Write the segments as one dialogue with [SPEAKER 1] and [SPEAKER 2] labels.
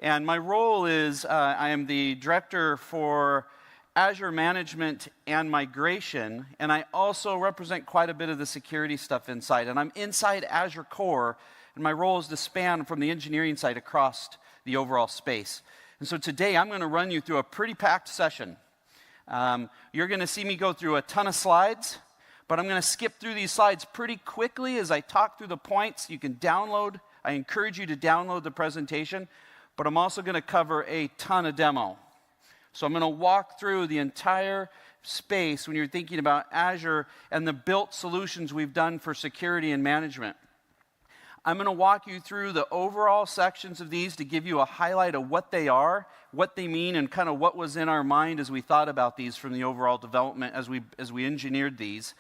[SPEAKER 1] And my role is I am the director for Azure-Management and Migration, and I also represent quite a bit of the security stuff inside. And I'm inside Azure Core, and my role is to span from the engineering side across the overall space. And so today I'm going to run you through a pretty packed session. You're going to see me go through a ton of slides, but I'm going to skip through these slides pretty quickly as I talk through the points. You can download, I encourage you to download the presentation, but I'm also going to cover a ton of demo. So I'm going to walk through the entire space when you're thinking about Azure and the built solutions we've done for security and management. I'm going to walk you through the overall sections of these to give you a highlight of what they are, what they mean, and kind of what was in our mind as we thought about these from the overall development as we engineered these.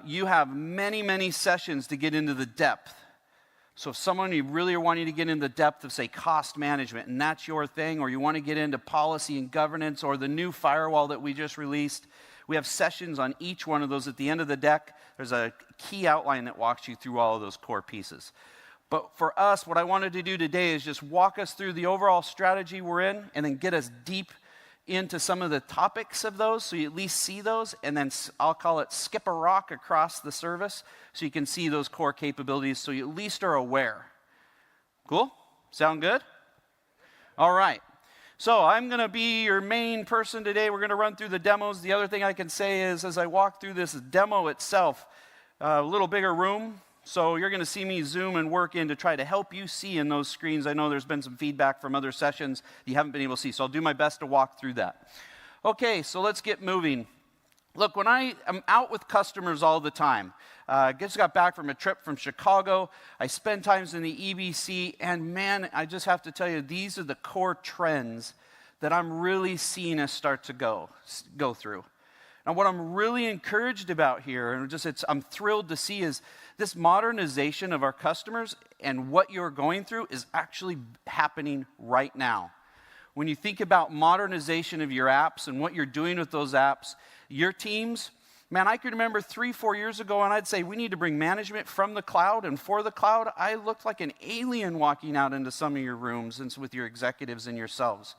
[SPEAKER 1] You have many, many sessions to get into the depth. So if someone you really are wanting to get into the depth of, say, cost management, and that's your thing, or you want to get into policy and governance, or the new firewall that we just released, we have sessions on each one of those. At the end of the deck, there's a key outline that walks you through all of those core pieces. But for us, what I wanted to do today is just walk us through the overall strategy we're in, and then get us deep into some of the topics of those, so you at least see those, and then I'll call it skip a rock across the service, so you can see those core capabilities, so you at least are aware. Cool? Sound good? All right. So I'm going to be your main person today. We're going to run through the demos. The other thing I can say is, as I walk through this demo itself, a little bigger room, so you're going to see me zoom and work in to try to help you see in those screens. I know there's been some feedback from other sessions you haven't been able to see, so I'll do my best to walk through that. Okay, so let's get moving. Look, when I am out with customers all the time, just got back from a trip from Chicago. I spend times in the EBC, and man, I just have to tell you, these are the core trends that I'm really seeing us start to go through. Now, what I'm really encouraged about here, and I'm thrilled to see, is this modernization of our customers and what you're going through is actually happening right now. When you think about modernization of your apps and what you're doing with those apps, your teams, man, I can remember 3-4 years ago, and I'd say we need to bring management from the cloud and for the cloud. I looked like an alien walking out into some of your rooms and with your executives and yourselves.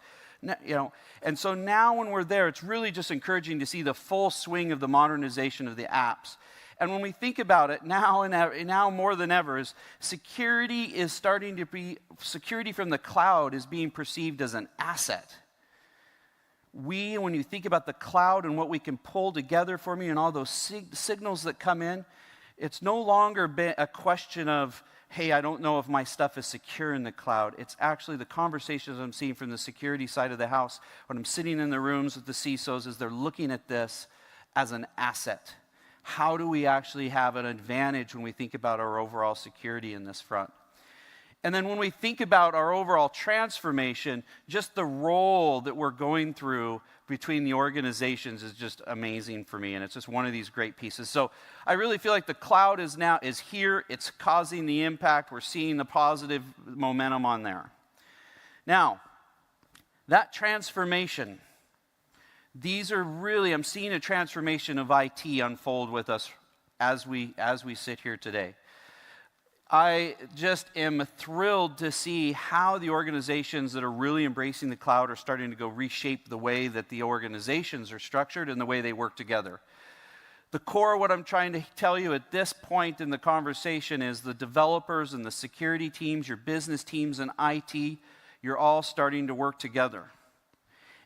[SPEAKER 1] And so now when we're there, it's really just encouraging to see the full swing of the modernization of the apps. And when we think about it now more than ever, is security from the cloud is being perceived as an asset. When you think about the cloud and what we can pull together for me and all those signals that come in, it's no longer a question of, hey, I don't know if my stuff is secure in the cloud. It's actually the conversations I'm seeing from the security side of the house when I'm sitting in the rooms with the CISOs as they're looking at this as an asset. How do we actually have an advantage when we think about our overall security in this front? And then when we think about our overall transformation, just the role that we're going through between the organizations is just amazing for me, and it's just one of these great pieces. So I really feel like the cloud is here, it's causing the impact, we're seeing the positive momentum on there. Now, that transformation, I'm seeing a transformation of IT unfold with us as we sit here today. I just am thrilled to see how the organizations that are really embracing the cloud are starting to go reshape the way that the organizations are structured and the way they work together. The core of what I'm trying to tell you at this point in the conversation is the developers and the security teams, your business teams and IT, you're all starting to work together.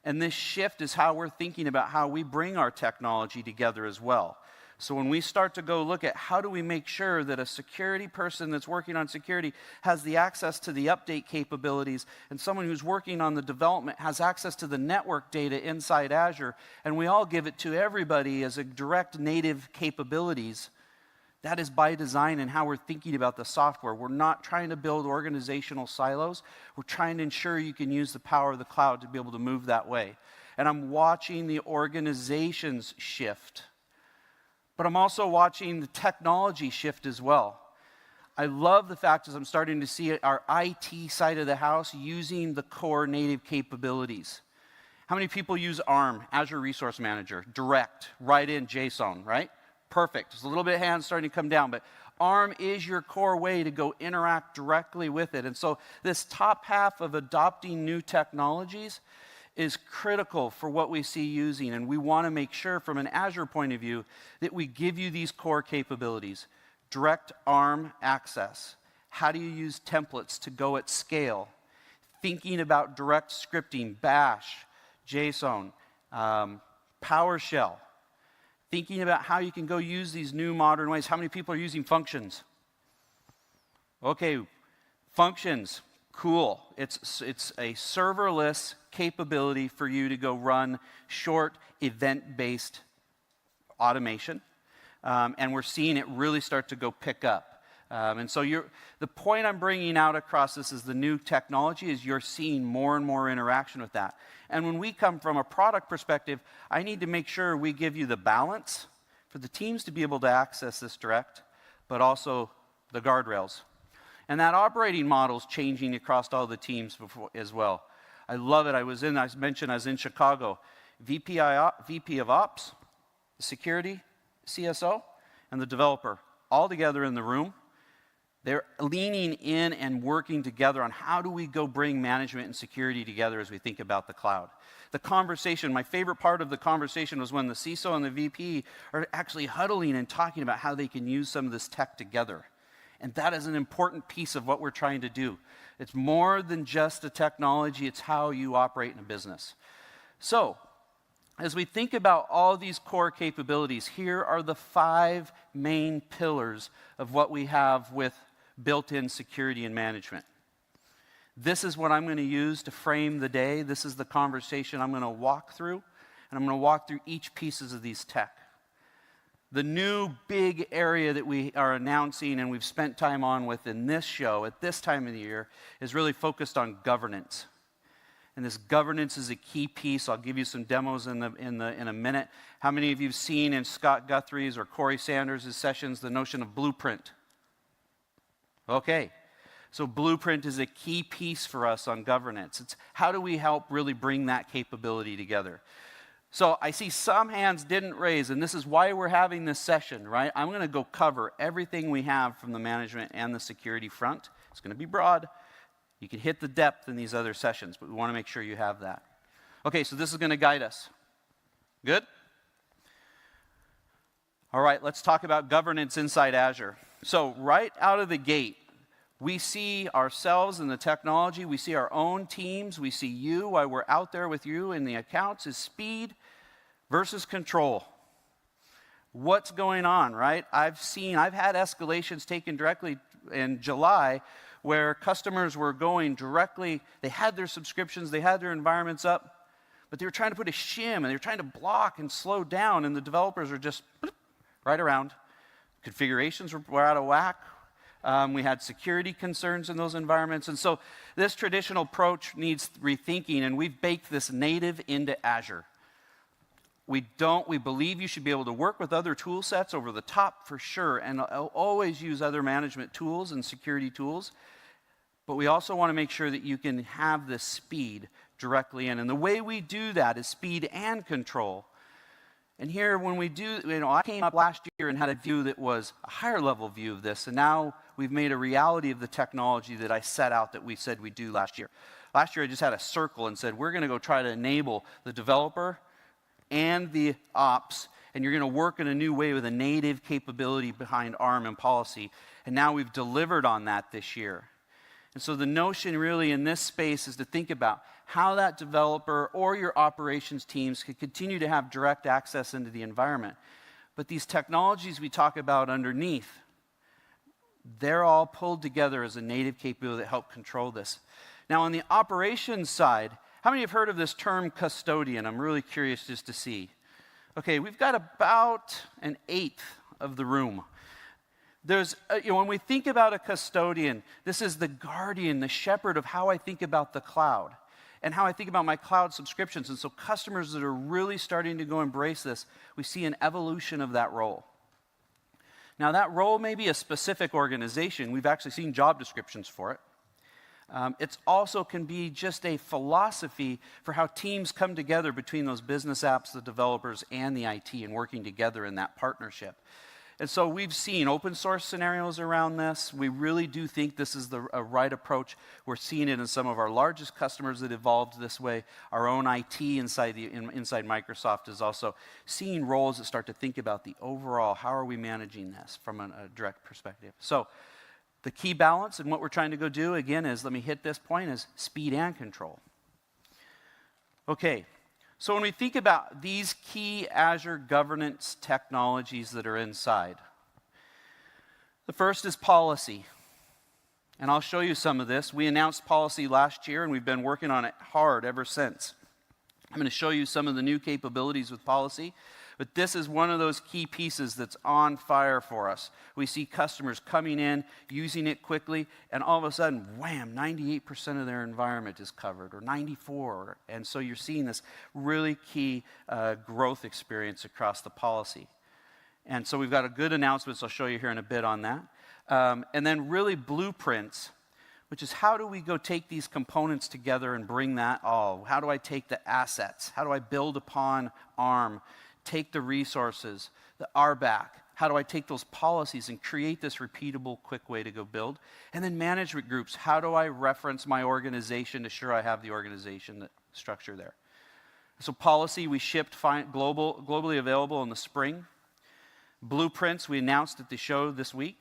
[SPEAKER 1] And this shift is how we're thinking about how we bring our technology together as well. So when we start to go look at how do we make sure that a security person that's working on security has the access to the update capabilities, and someone who's working on the development has access to the network data inside Azure, and we all give it to everybody as a direct native capabilities, that is by design and how we're thinking about the software. We're not trying to build organizational silos. We're trying to ensure you can use the power of the cloud to be able to move that way. And I'm watching the organizations shift. But I'm also watching the technology shift as well. I love the fact as I'm starting to see our IT side of the house using the core native capabilities. How many people use ARM, Azure Resource Manager, direct, right in JSON, right? Perfect. There's a little bit of hands starting to come down, but ARM is your core way to go interact directly with it. And so this top half of adopting new technologies is critical for what we see using. And we want to make sure from an Azure point of view that we give you these core capabilities. Direct ARM access. How do you use templates to go at scale? Thinking about direct scripting, Bash, JSON, PowerShell. Thinking about how you can go use these new modern ways. How many people are using functions? Okay, functions, cool. It's a serverless capability for you to go run short event-based automation. And we're seeing it really start to go pick up. And so the point I'm bringing out across this is the new technology is you're seeing more and more interaction with that. And when we come from a product perspective, I need to make sure we give you the balance for the teams to be able to access this direct, but also the guardrails. And that operating model is changing across all the teams as well. I love it. I mentioned I was in Chicago. VP of Ops, security, CSO, and the developer all together in the room. They're leaning in and working together on how do we go bring management and security together as we think about the cloud. The conversation, my favorite part of the conversation was when the CISO and the VP are actually huddling and talking about how they can use some of this tech together. And that is an important piece of what we're trying to do. It's more than just a technology, it's how you operate in a business. So, as we think about all these core capabilities, here are the 5 main pillars of what we have with built-in security and management. This is what I'm going to use to frame the day. This is the conversation I'm going to walk through, and I'm going to walk through each pieces of these tech. The new big area that we are announcing and we've spent time on within this show at this time of the year is really focused on governance. And this governance is a key piece. I'll give you some demos in a minute. How many of you have seen in Scott Guthrie's or Corey Sanders' sessions the notion of blueprint? Okay, so blueprint is a key piece for us on governance. It's how do we help really bring that capability together? So I see some hands didn't raise, and this is why we're having this session, right? I'm going to go cover everything we have from the management and the security front. It's going to be broad. You can hit the depth in these other sessions, but we want to make sure you have that. Okay, so this is going to guide us. Good? All right, let's talk about governance inside Azure. So right out of the gate, we see ourselves in the technology, we see our own teams, we see you while we're out there with you in the accounts is speed versus control. What's going on, right? I've had escalations taken directly in July where customers were going directly, they had their subscriptions, they had their environments up, but they were trying to put a shim and they were trying to block and slow down, and the developers are just right around. Configurations were out of whack. We had security concerns in those environments. And so this traditional approach needs rethinking, and we've baked this native into Azure. We believe you should be able to work with other tool sets over the top for sure, and always use other management tools and security tools. But we also want to make sure that you can have this speed directly in. And the way we do that is speed and control. And here, when we do, I came up last year and had a view that was a higher level view of this, and now we've made a reality of the technology that I set out that we said we'd do last year. Last year, I just had a circle and said, we're going to go try to enable the developer and the ops, and you're going to work in a new way with a native capability behind ARM and policy. And now we've delivered on that this year. And so the notion really in this space is to think about how that developer or your operations teams can continue to have direct access into the environment. But these technologies we talk about underneath, they're all pulled together as a native capability that help control this. Now on the operations side, how many have heard of this term custodian? I'm really curious just to see. Okay, we've got about an eighth of the room. There's, when we think about a custodian, this is the guardian, the shepherd of how I think about the cloud and how I think about my cloud subscriptions. And so customers that are really starting to go embrace this, we see an evolution of that role. Now that role may be a specific organization. We've actually seen job descriptions for it. It also can be just a philosophy for how teams come together between those business apps, the developers, and the IT, and working together in that partnership. And so we've seen open source scenarios around this. We really do think this is the right approach. We're seeing it in some of our largest customers that evolved this way. Our own IT inside Microsoft is also seeing roles that start to think about the overall, how are we managing this from a direct perspective. So the key balance and what we're trying to go do, again, is, let me hit this point, is speed and control. Okay, so when we think about these key Azure governance technologies that are inside, the first is policy. And I'll show you some of this. We announced policy last year, and we've been working on it hard ever since. I'm going to show you some of the new capabilities with policy, but this is one of those key pieces that's on fire for us. We see customers coming in, using it quickly, and all of a sudden, wham, 98% of their environment is covered, or 94%. And so you're seeing this really key growth experience across the policy. And so we've got a good announcements I'll show you here in a bit on that. And then really blueprints, which is how do we go take these components together and bring that all? How do I take the assets? How do I build upon ARM? Take the resources, the RBAC. How do I take those policies and create this repeatable, quick way to go build? And then management groups. How do I reference my organization to ensure I have the organization structure there? So policy, we shipped globally available in the spring. Blueprints, we announced at the show this week.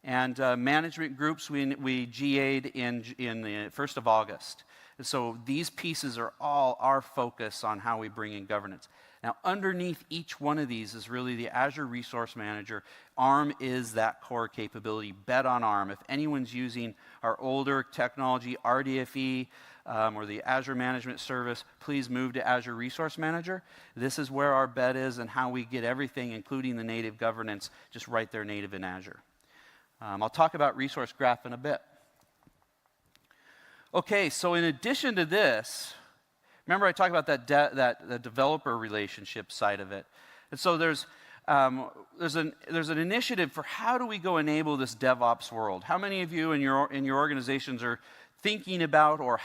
[SPEAKER 1] And management groups, we GA'd in the 1st of August. And so these pieces are all our focus on how we bring in governance. Now, underneath each one of these is really the Azure Resource Manager. ARM is that core capability. Bet on ARM. If anyone's using our older technology, RDFE, or the Azure Management Service, please move to Azure Resource Manager. This is where our bet is and how we get everything, including the native governance, just right there native in Azure. I'll talk about Resource Graph in a bit. Okay, so in addition to this, remember I talked about that developer relationship side of it. And so there's an initiative for how do we go enable this DevOps world. How many of you in your organizations are thinking about or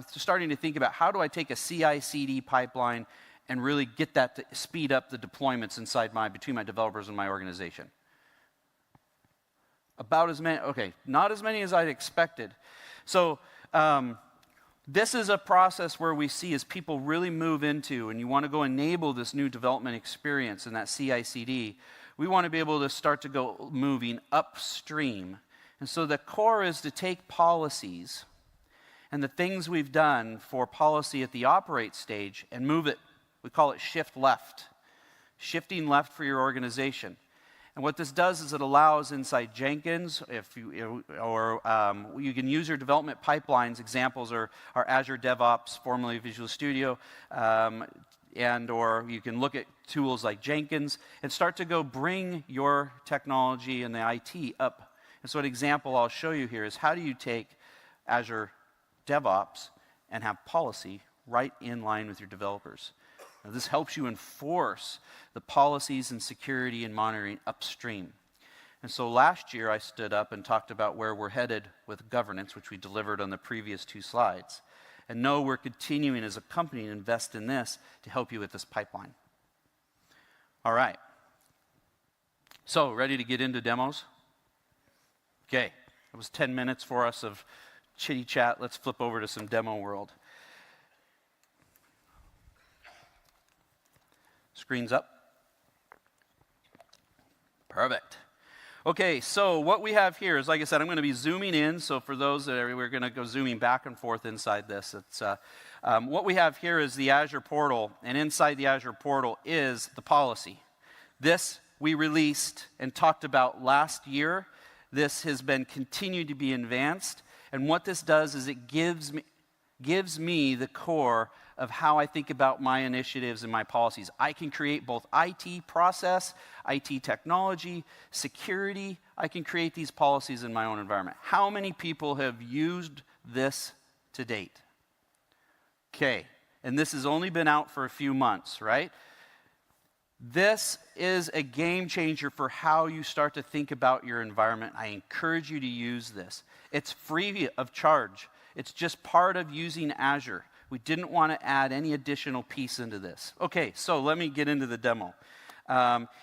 [SPEAKER 1] starting to think about how do I take a CI/CD pipeline and really get that to speed up the deployments between my developers and my organization? About as many, okay, not as many as I'd expected. So this is a process where we see as people really move into, and you want to go enable this new development experience in that CI/CD, we want to be able to start to go moving upstream. And so the core is to take policies and the things we've done for policy at the operate stage and move it. We call it shift left, shifting left for your organization. And what this does is it allows inside Jenkins, you can use your development pipelines. Examples are Azure DevOps, formerly Visual Studio, or you can look at tools like Jenkins and start to go bring your technology and the IT up. And so an example I'll show you here is how do you take Azure DevOps and have policy right in line with your developers. Now, this helps you enforce the policies and security and monitoring upstream. And so last year I stood up and talked about where we're headed with governance, which we delivered on the previous 2 slides. And know we're continuing as a company to invest in this to help you with this pipeline. All right. So, ready to get into demos? Okay. That was 10 minutes for us of chitty chat. Let's flip over to some demo world. Screen's up. Perfect. Okay, so what we have here is, like I said, I'm going to be zooming in. So for those that we're going to go zooming back and forth inside this. It's what we have here is the Azure portal, and inside the Azure portal is the policy. This we released and talked about last year. This has been continued to be advanced, and what this does is it gives me the core of how I think about my initiatives and my policies. I can create both IT process, IT technology, security. I can create these policies in my own environment. How many people have used this to date? Okay, and this has only been out for a few months, right? This is a game changer for how you start to think about your environment. I encourage you to use this. It's free of charge. It's just part of using Azure. We didn't want to add any additional piece into this. Okay, so let me get into the demo.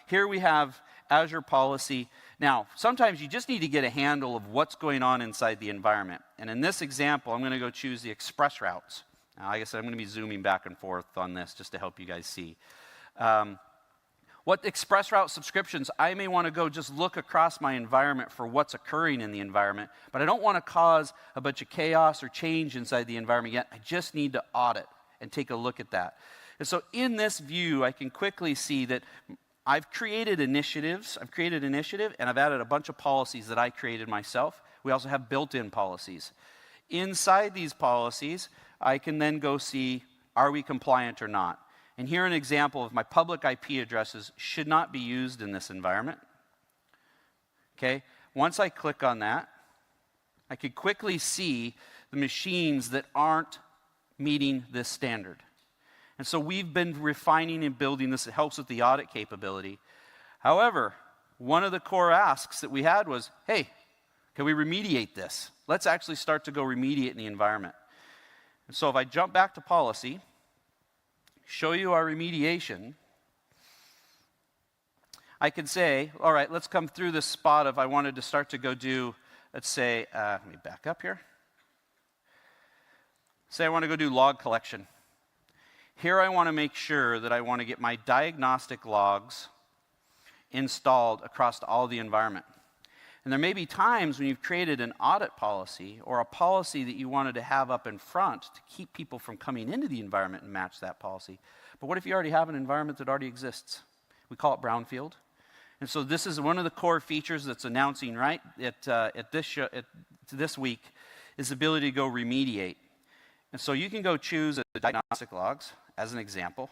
[SPEAKER 1] Here we have Azure policy. Now, sometimes you just need to get a handle of what's going on inside the environment. And in this example, I'm going to go choose the express routes. Now, like I said, I'm going to be zooming back and forth on this just to help you guys see. What express route subscriptions, I may want to go just look across my environment for what's occurring in the environment, but I don't want to cause a bunch of chaos or change inside the environment yet. I just need to audit and take a look at that. And so in this view, I can quickly see that I've created initiatives. I've created an initiative, and I've added a bunch of policies that I created myself. We also have built-in policies. Inside these policies, I can then go see, are we compliant or not? And here an example of my public IP addresses should not be used in this environment. Okay, once I click on that, I could quickly see the machines that aren't meeting this standard. And so we've been refining and building this. It helps with the audit capability. However, one of the core asks that we had was, hey, can we remediate this? Let's actually start to go remediate in the environment. And so if I jump back to policy, show you our remediation, I can say, all right, let's come through this spot if I wanted to start to go do, let's say, let me back up here. Say I want to go do log collection. Here I want to make sure that I want to get my diagnostic logs installed across all the environment. And there may be times when you've created an audit policy or a policy that you wanted to have up in front to keep people from coming into the environment and match that policy. But what if you already have an environment that already exists? We call it brownfield. And so this is one of the core features that's announcing right at this week is the ability to go remediate. And so you can go choose the diagnostic logs as an example.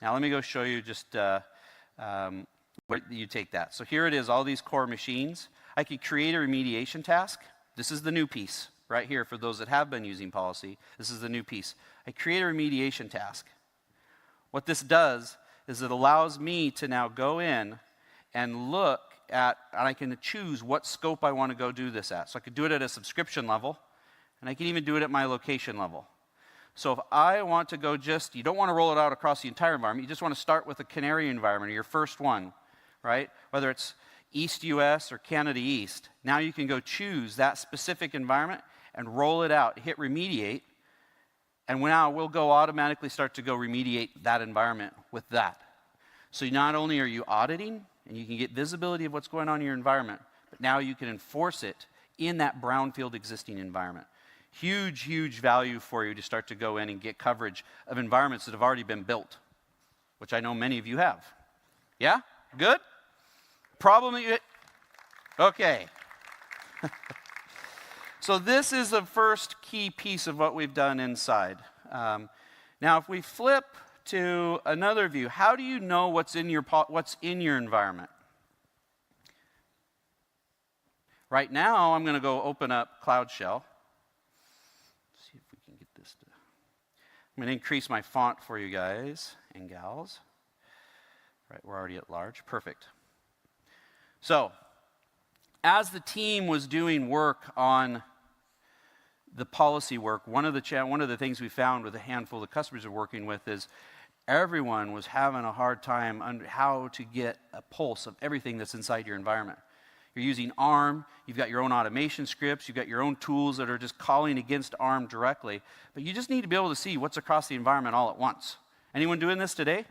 [SPEAKER 1] Now let me go show you just where you take that. So here it is, all these core machines. I could create a remediation task. This is the new piece right here for those that have been using policy. This is the new piece. I create a remediation task. What this does is it allows me to now go in and look at, and I can choose what scope I want to go do this at. So I could do it at a subscription level, and I can even do it at my location level. So if I want to go you don't want to roll it out across the entire environment. You just want to start with a canary environment or your first one, right? Whether it's East US or Canada East. Now you can go choose that specific environment and roll it out, hit remediate, and now we'll go automatically start to go remediate that environment with that. So not only are you auditing, and you can get visibility of what's going on in your environment, but now you can enforce it in that brownfield existing environment. Huge, huge value for you to start to go in and get coverage of environments that have already been built, which I know many of you have. Yeah? Good? Problem that you... Okay. So this is the first key piece of what we've done inside. Now, if we flip to another view, how do you know what's in your environment? Right now, I'm going to go open up Cloud Shell. Let's see if we can get this to... I'm going to increase my font for you guys and gals. Right, we're already at large. Perfect. So, as the team was doing work on the policy work, one of the things we found with a handful of customers we're working with is everyone was having a hard time on how to get a pulse of everything that's inside your environment. You're using ARM, you've got your own automation scripts, you've got your own tools that are just calling against ARM directly, but you just need to be able to see what's across the environment all at once. Anyone doing this today?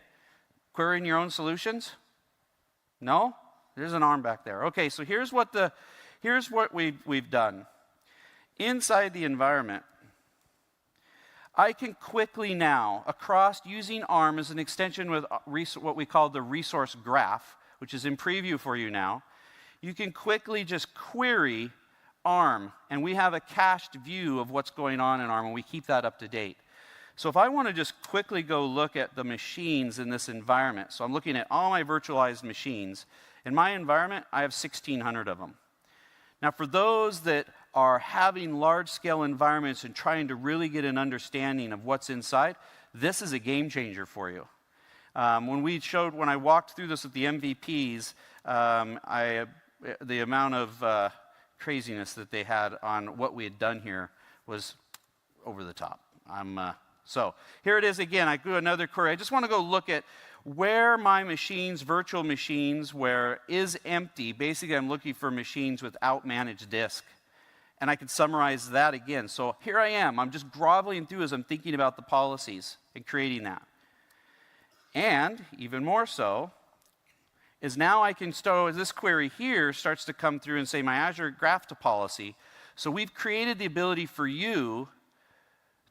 [SPEAKER 1] Querying your own solutions? No? There's an ARM back there. Okay, so here's what we've done. Inside the environment, I can quickly now, using ARM as an extension with what we call the resource graph, which is in preview for you now, you can quickly just query ARM, and we have a cached view of what's going on in ARM, and we keep that up to date. So if I want to just quickly go look at the machines in this environment, so I'm looking at all my virtualized machines. In my environment, I have 1,600 of them. Now, for those that are having large-scale environments and trying to really get an understanding of what's inside, this is a game changer for you. When I walked through this with the MVPs, the amount of craziness that they had on what we had done here was over the top. So here it is again. I do another query. I just want to go look at where my machines, virtual machines, where is empty. Basically, I'm looking for machines without managed disk. And I can summarize that again. So here I am. I'm just groveling through as I'm thinking about the policies and creating that. And even more so is now I can start, this query here starts to come through and say my Azure graph topology. So we've created the ability for you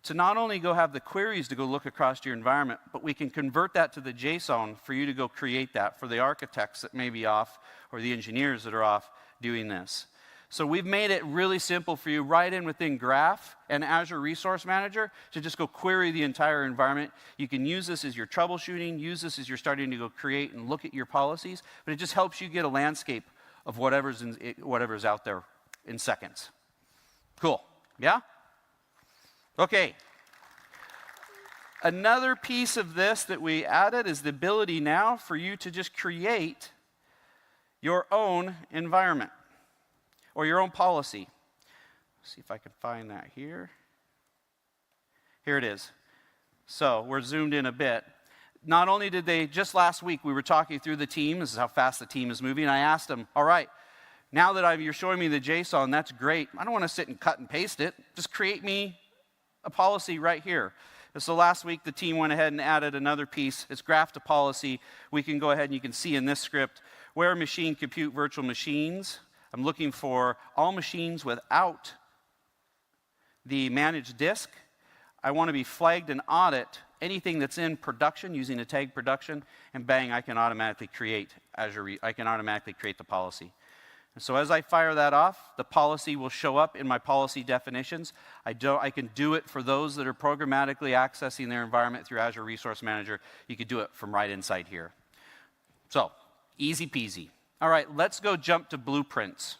[SPEAKER 1] to not only go have the queries to go look across your environment, but we can convert that to the JSON for you to go create that for the architects that may be off or the engineers that are off doing this. So we've made it really simple for you right in within Graph and Azure Resource Manager to just go query the entire environment. You can use this as your troubleshooting, use this as you're starting to go create and look at your policies, but it just helps you get a landscape of whatever's out there in seconds. Cool, yeah? Okay. Another piece of this that we added is the ability now for you to just create your own environment or your own policy. Let's see if I can find that here. Here it is. So we're zoomed in a bit. Not only did they, just last week we were talking through the team, this is how fast the team is moving, I asked them, all right, now that you're showing me the JSON, that's great. I don't want to sit and cut and paste it. Just create me a policy right here. And so last week the team went ahead and added another piece. It's graph topology. We can go ahead and you can see in this script where machine compute virtual machines. I'm looking for all machines without the managed disk. I want to be flagged and audit anything that's in production using a tag production, and bang, I can automatically create the policy. And so as I fire that off, the policy will show up in my policy definitions. I can do it for those that are programmatically accessing their environment through Azure Resource Manager. You could do it from right inside here. So, easy peasy. All right, let's go jump to blueprints.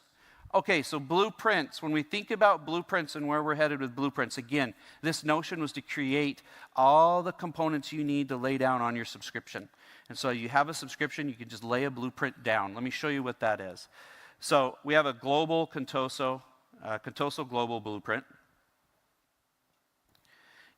[SPEAKER 1] Okay, so blueprints, when we think about blueprints and where we're headed with blueprints, again, this notion was to create all the components you need to lay down on your subscription. And so you have a subscription, you can just lay a blueprint down. Let me show you what that is. So we have a global Contoso global blueprint.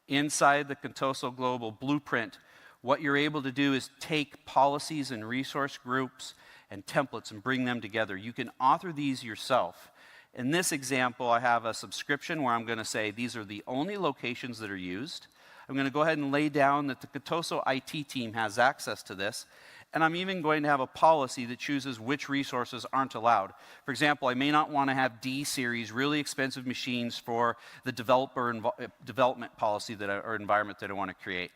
[SPEAKER 1] Inside the Contoso global blueprint, what you're able to do is take policies and resource groups and templates and bring them together. You can author these yourself. In this example, I have a subscription where I'm going to say these are the only locations that are used. I'm going to go ahead and lay down that the Contoso IT team has access to this. And I'm even going to have a policy that chooses which resources aren't allowed. For example, I may not want to have D-series, really expensive machines for the development policy or environment that I want to create.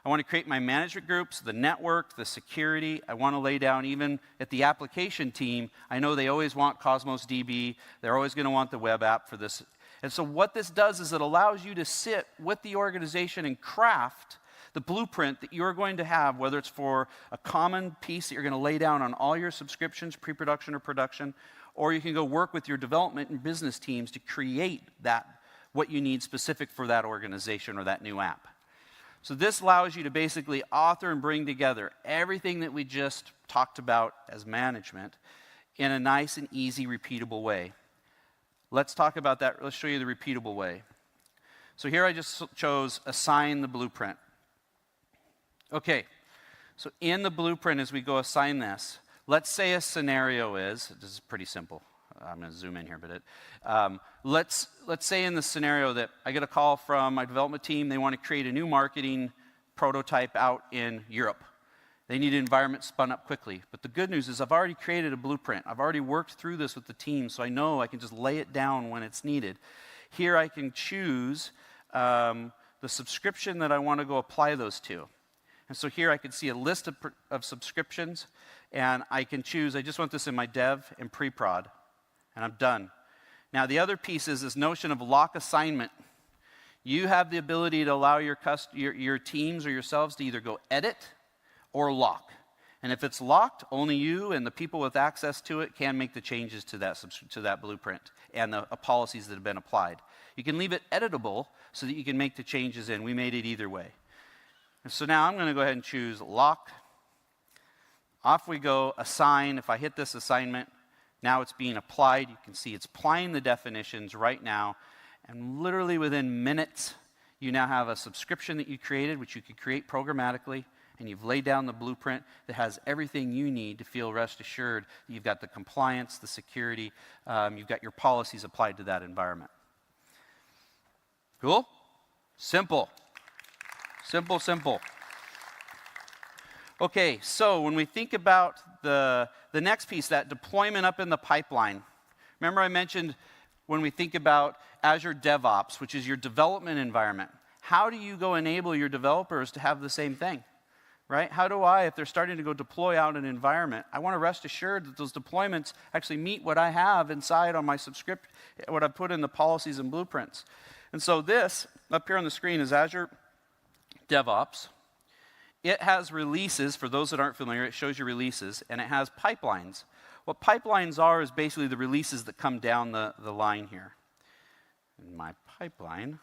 [SPEAKER 1] I want to create my management groups, the network, the security. I want to lay down even at the application team. I know they always want Cosmos DB. They're always going to want the web app for this. And so what this does is it allows you to sit with the organization and craft the blueprint that you're going to have, whether it's for a common piece that you're going to lay down on all your subscriptions, pre-production or production, or you can go work with your development and business teams to create what you need specific for that organization or that new app. So this allows you to basically author and bring together everything that we just talked about as management in a nice and easy, repeatable way. Let's talk about that. Let's show you the repeatable way. So here I just chose assign the blueprint. Okay, so in the blueprint as we go assign this, let's say a scenario is, this is pretty simple. I'm going to zoom in here, but let's say in the scenario that I get a call from my development team. They want to create a new marketing prototype out in Europe. They need an environment spun up quickly. But the good news is I've already created a blueprint. I've already worked through this with the team, so I know I can just lay it down when it's needed. Here I can choose the subscription that I want to go apply those to. And so here I can see a list of subscriptions, and I can choose, I just want this in my dev and pre-prod. And I'm done. Now the other piece is this notion of lock assignment. You have the ability to allow your teams or yourselves to either go edit or lock. And if it's locked, only you and the people with access to it can make the changes to that blueprint and the policies that have been applied. You can leave it editable so that you can make the changes in. We made it either way. And so now I'm going to go ahead and choose lock. Off we go, assign. If I hit this assignment, now it's being applied. You can see it's applying the definitions right now. And literally within minutes, You now have a subscription that you created, which you could create programmatically, and you've laid down the blueprint that has everything you need to feel rest assured that you've got the compliance, the security, you've got your policies applied to that environment. Cool? Simple. Simple, simple. Okay, so when we think about the next piece, that deployment up in the pipeline, remember I mentioned when we think about Azure DevOps, which is your development environment, how do you go enable your developers to have the same thing, right? How do I, if they're starting to go deploy out an environment, I want to rest assured that those deployments actually meet what I have inside on my subscription, what I put in the policies and blueprints. And so this, up here on the screen, is Azure DevOps. It has releases. For those that aren't familiar, it shows you releases, and it has pipelines. What pipelines are is basically the releases that come down the line here. In my pipeline,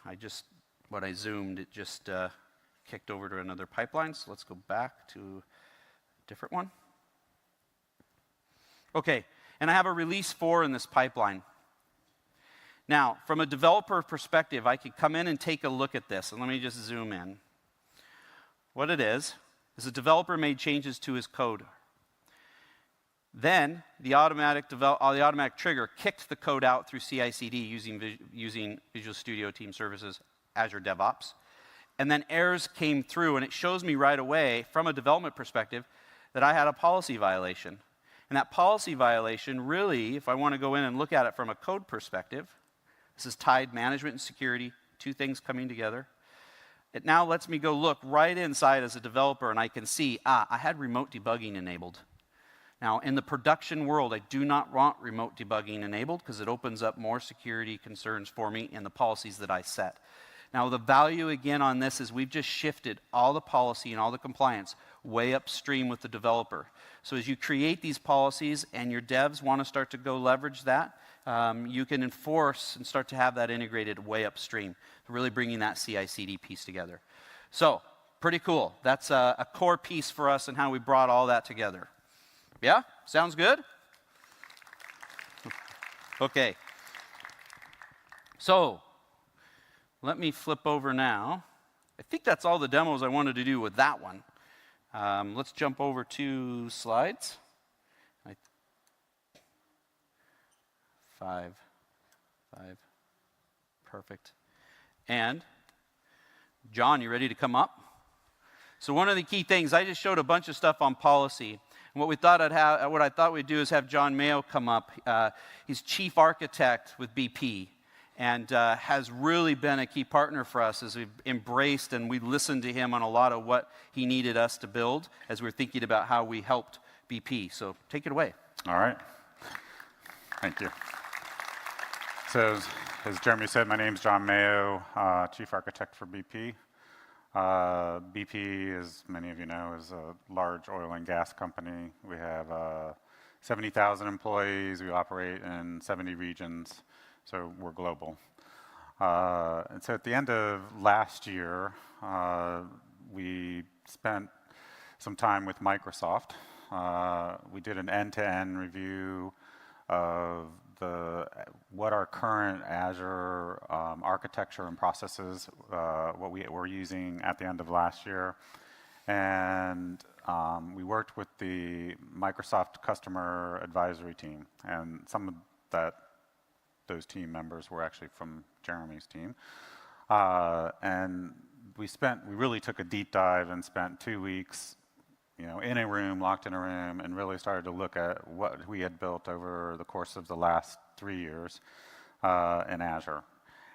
[SPEAKER 1] when I zoomed, it just kicked over to another pipeline. So let's go back to a different one. Okay, and I have a release 4 in this pipeline. Now, from a developer perspective, I could come in and take a look at this, and let me just zoom in. What it is a developer made changes to his code. Then the automatic trigger kicked the code out through CI/CD using Visual Studio Team Services, Azure DevOps. And then errors came through, and it shows me right away, from a development perspective, that I had a policy violation. And that policy violation really, if I want to go in and look at it from a code perspective, this is tied management and security, two things coming together. It now lets me go look right inside as a developer, and I can see, I had remote debugging enabled. Now, in the production world, I do not want remote debugging enabled because it opens up more security concerns for me in the policies that I set. Now, the value, again, on this is we've just shifted all the policy and all the compliance way upstream with the developer. So as you create these policies and your devs want to start to go leverage that, you can enforce and start to have that integrated way upstream, really bringing that CI/CD piece together. So, pretty cool. That's a core piece for us and how we brought all that together. Yeah? Sounds good? Okay. So, let me flip over now. I think that's all the demos I wanted to do with that one. Let's jump over to slides. 5. Perfect. And, John, you ready to come up? So one of the key things, I just showed a bunch of stuff on policy. And what I thought we'd do is have John Mayo come up. He's chief architect with BP and has really been a key partner for us as we've embraced and we listened to him on a lot of what he needed us to build as we're thinking about how we helped BP. So take it away.
[SPEAKER 2] All right. Thank you. So as Jeremy said, my name is John Mayo, chief architect for BP. BP, as many of you know, is a large oil and gas company. We have 70,000 employees. We operate in 70 regions, so we're global. And so at the end of last year, we spent some time with Microsoft. We did an end-to-end review of what our current Azure architecture and processes, what we were using at the end of last year. And we worked with the Microsoft customer advisory team. And some of those team members were actually from Jeremy's team. And we really took a deep dive and spent 2 weeks in a room, locked in a room, and really started to look at what we had built over the course of the last 3 years in Azure.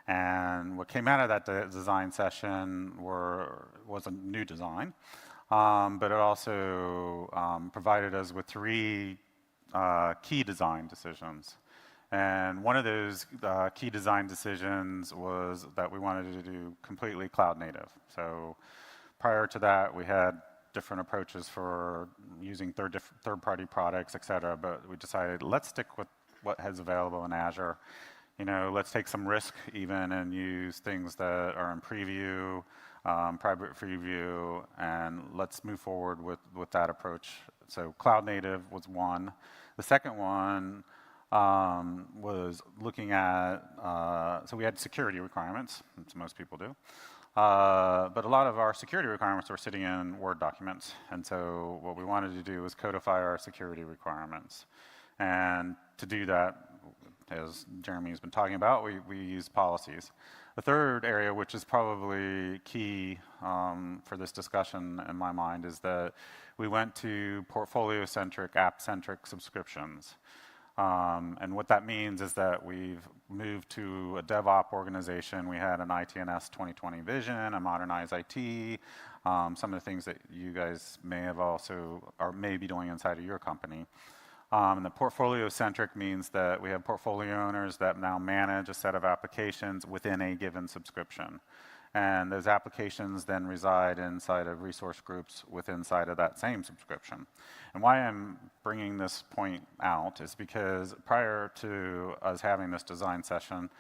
[SPEAKER 2] And what came out of that design session was a new design, but it also provided us with 3 key design decisions. And one of those key design decisions was that we wanted to do completely cloud native. So prior to that, we had different approaches for using third-party products, et cetera, but we decided let's stick with what is available in Azure. Let's take some risk even and use things that are in preview, private preview, and let's move forward with that approach. So cloud native was one. The second one was looking at, so we had security requirements, as most people do. But a lot of our security requirements were sitting in Word documents. And so what we wanted to do was codify our security requirements. And to do that, as Jeremy has been talking about, we use policies. The third area, which is probably key for this discussion in my mind, is that we went to portfolio-centric, app-centric subscriptions. And what that means is that we've moved to a DevOps organization. We had an ITNS 2020 vision, a modernized IT, some of the things that you guys may have also, or may be doing inside of your company. And the portfolio-centric means that we have portfolio owners that now manage a set of applications within a given subscription. And those applications then reside inside of resource groups inside of that same subscription. And why I'm bringing this point out is because prior to us having this design session,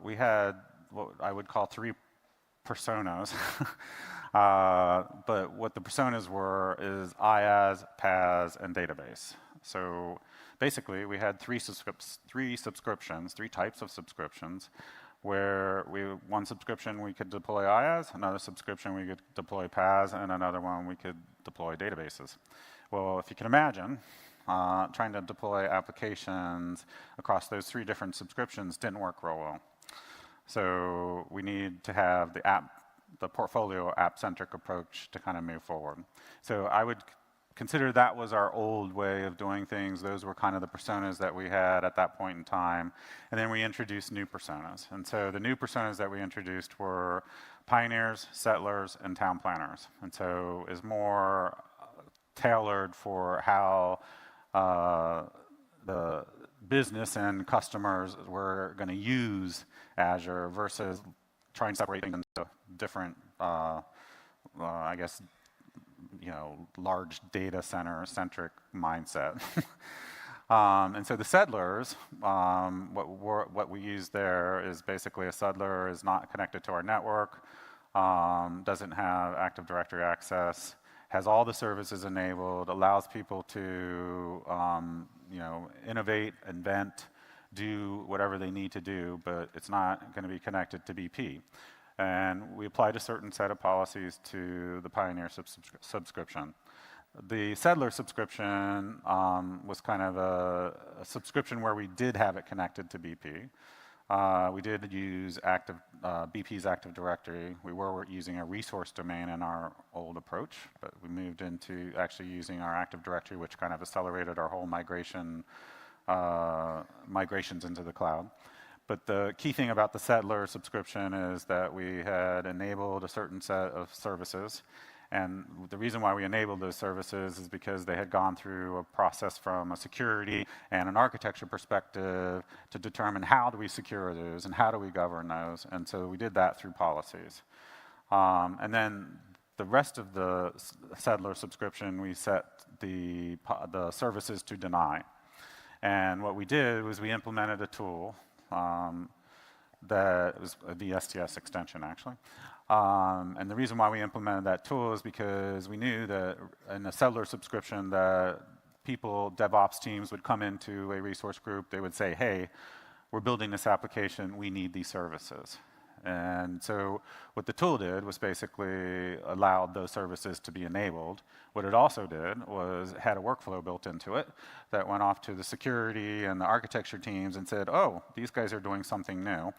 [SPEAKER 2] we had what I would call 3 personas. But what the personas were is IaaS, PaaS, and database. So basically, we had 3 subscriptions, 3 types of subscriptions, where one subscription we could deploy IaaS, another subscription we could deploy PaaS, and another one we could deploy databases. Well, if you can imagine, trying to deploy applications across those 3 different subscriptions didn't work real well. So we need to have the portfolio app-centric approach to kind of move forward. So I would consider that was our old way of doing things. Those were kind of the personas that we had at that point in time. And then we introduced new personas. And so the new personas that we introduced were pioneers, settlers, and town planners. And so is more tailored for how the business and customers were going to use Azure versus trying to separate things into different, I guess, large data center-centric mindset. And so the settlers, what we use there is basically a settler is not connected to our network, doesn't have Active Directory access, has all the services enabled, allows people to innovate, invent, do whatever they need to do, but it's not going to be connected to BP. And we applied a certain set of policies to the Pioneer subscription. The Settler subscription was kind of a subscription where we did have it connected to BP. We did use BP's Active Directory. We were using a resource domain in our old approach, but we moved into actually using our Active Directory, which kind of accelerated our whole migrations into the cloud. But the key thing about the Settler subscription is that we had enabled a certain set of services. And the reason why we enabled those services is because they had gone through a process from a security and an architecture perspective to determine how do we secure those and how do we govern those. And so we did that through policies. And then the rest of the Settler subscription, we set the services to deny. And what we did was we implemented a tool that was a VSTS extension, actually. And the reason why we implemented that tool is because we knew that in a settler subscription that DevOps teams would come into a resource group, they would say, hey, we're building this application, we need these services. And so what the tool did was basically allowed those services to be enabled. What it also did was had a workflow built into it that went off to the security and the architecture teams and said, oh, these guys are doing something new.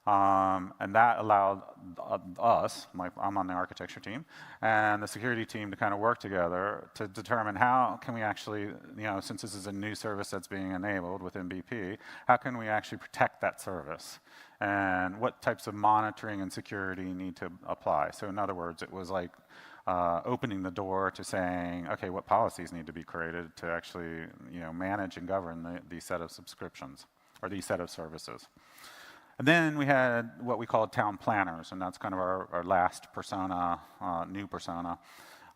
[SPEAKER 2] And that allowed us, I'm on the architecture team, and the security team to kind of work together to determine how can we actually, since this is a new service that's being enabled within BP, how can we actually protect that service? And what types of monitoring and security need to apply? So in other words, it was like opening the door to saying, okay, what policies need to be created to actually manage and govern these set of subscriptions or these set of services. And then we had what we called town planners, and that's kind of our last persona, new persona.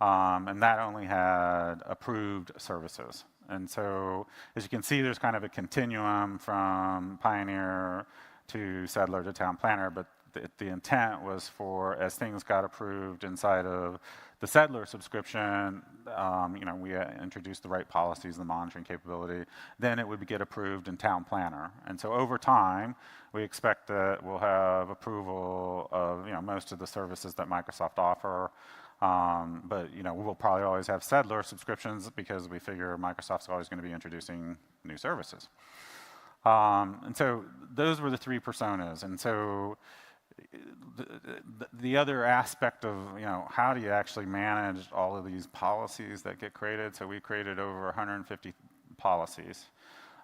[SPEAKER 2] And that only had approved services. And so as you can see, there's kind of a continuum from Pioneer to Settler to Town Planner, but the intent was for, as things got approved inside of the Settler subscription, we introduced the right policies, the monitoring capability, then it would get approved in Town Planner. And so over time, we expect that we'll have approval of most of the services that Microsoft offer. But we'll probably always have Settler subscriptions because we figure Microsoft's always going to be introducing new services. And so those were the three personas. And so the other aspect of, how do you actually manage all of these policies that get created? So we created over 150 policies.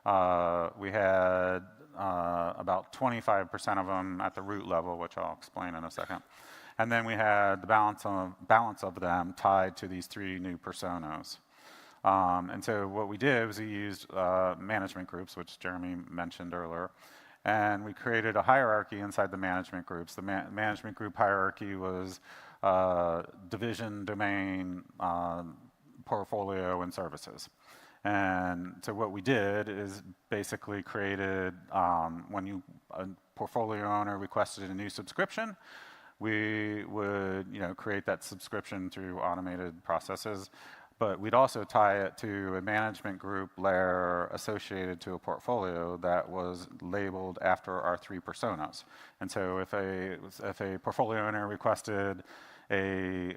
[SPEAKER 2] We had about 25% of them at the root level, which I'll explain in a second. And then we had the balance of them tied to these three new personas. And so what we did was we used management groups, which Jeremy mentioned earlier. And we created a hierarchy inside the management groups. The management group hierarchy was division, domain, portfolio, and services. And so what we did is basically created, when a portfolio owner requested a new subscription, we would create that subscription through automated processes. But we'd also tie it to a management group layer associated to a portfolio that was labeled after our three personas. And so if a portfolio owner requested a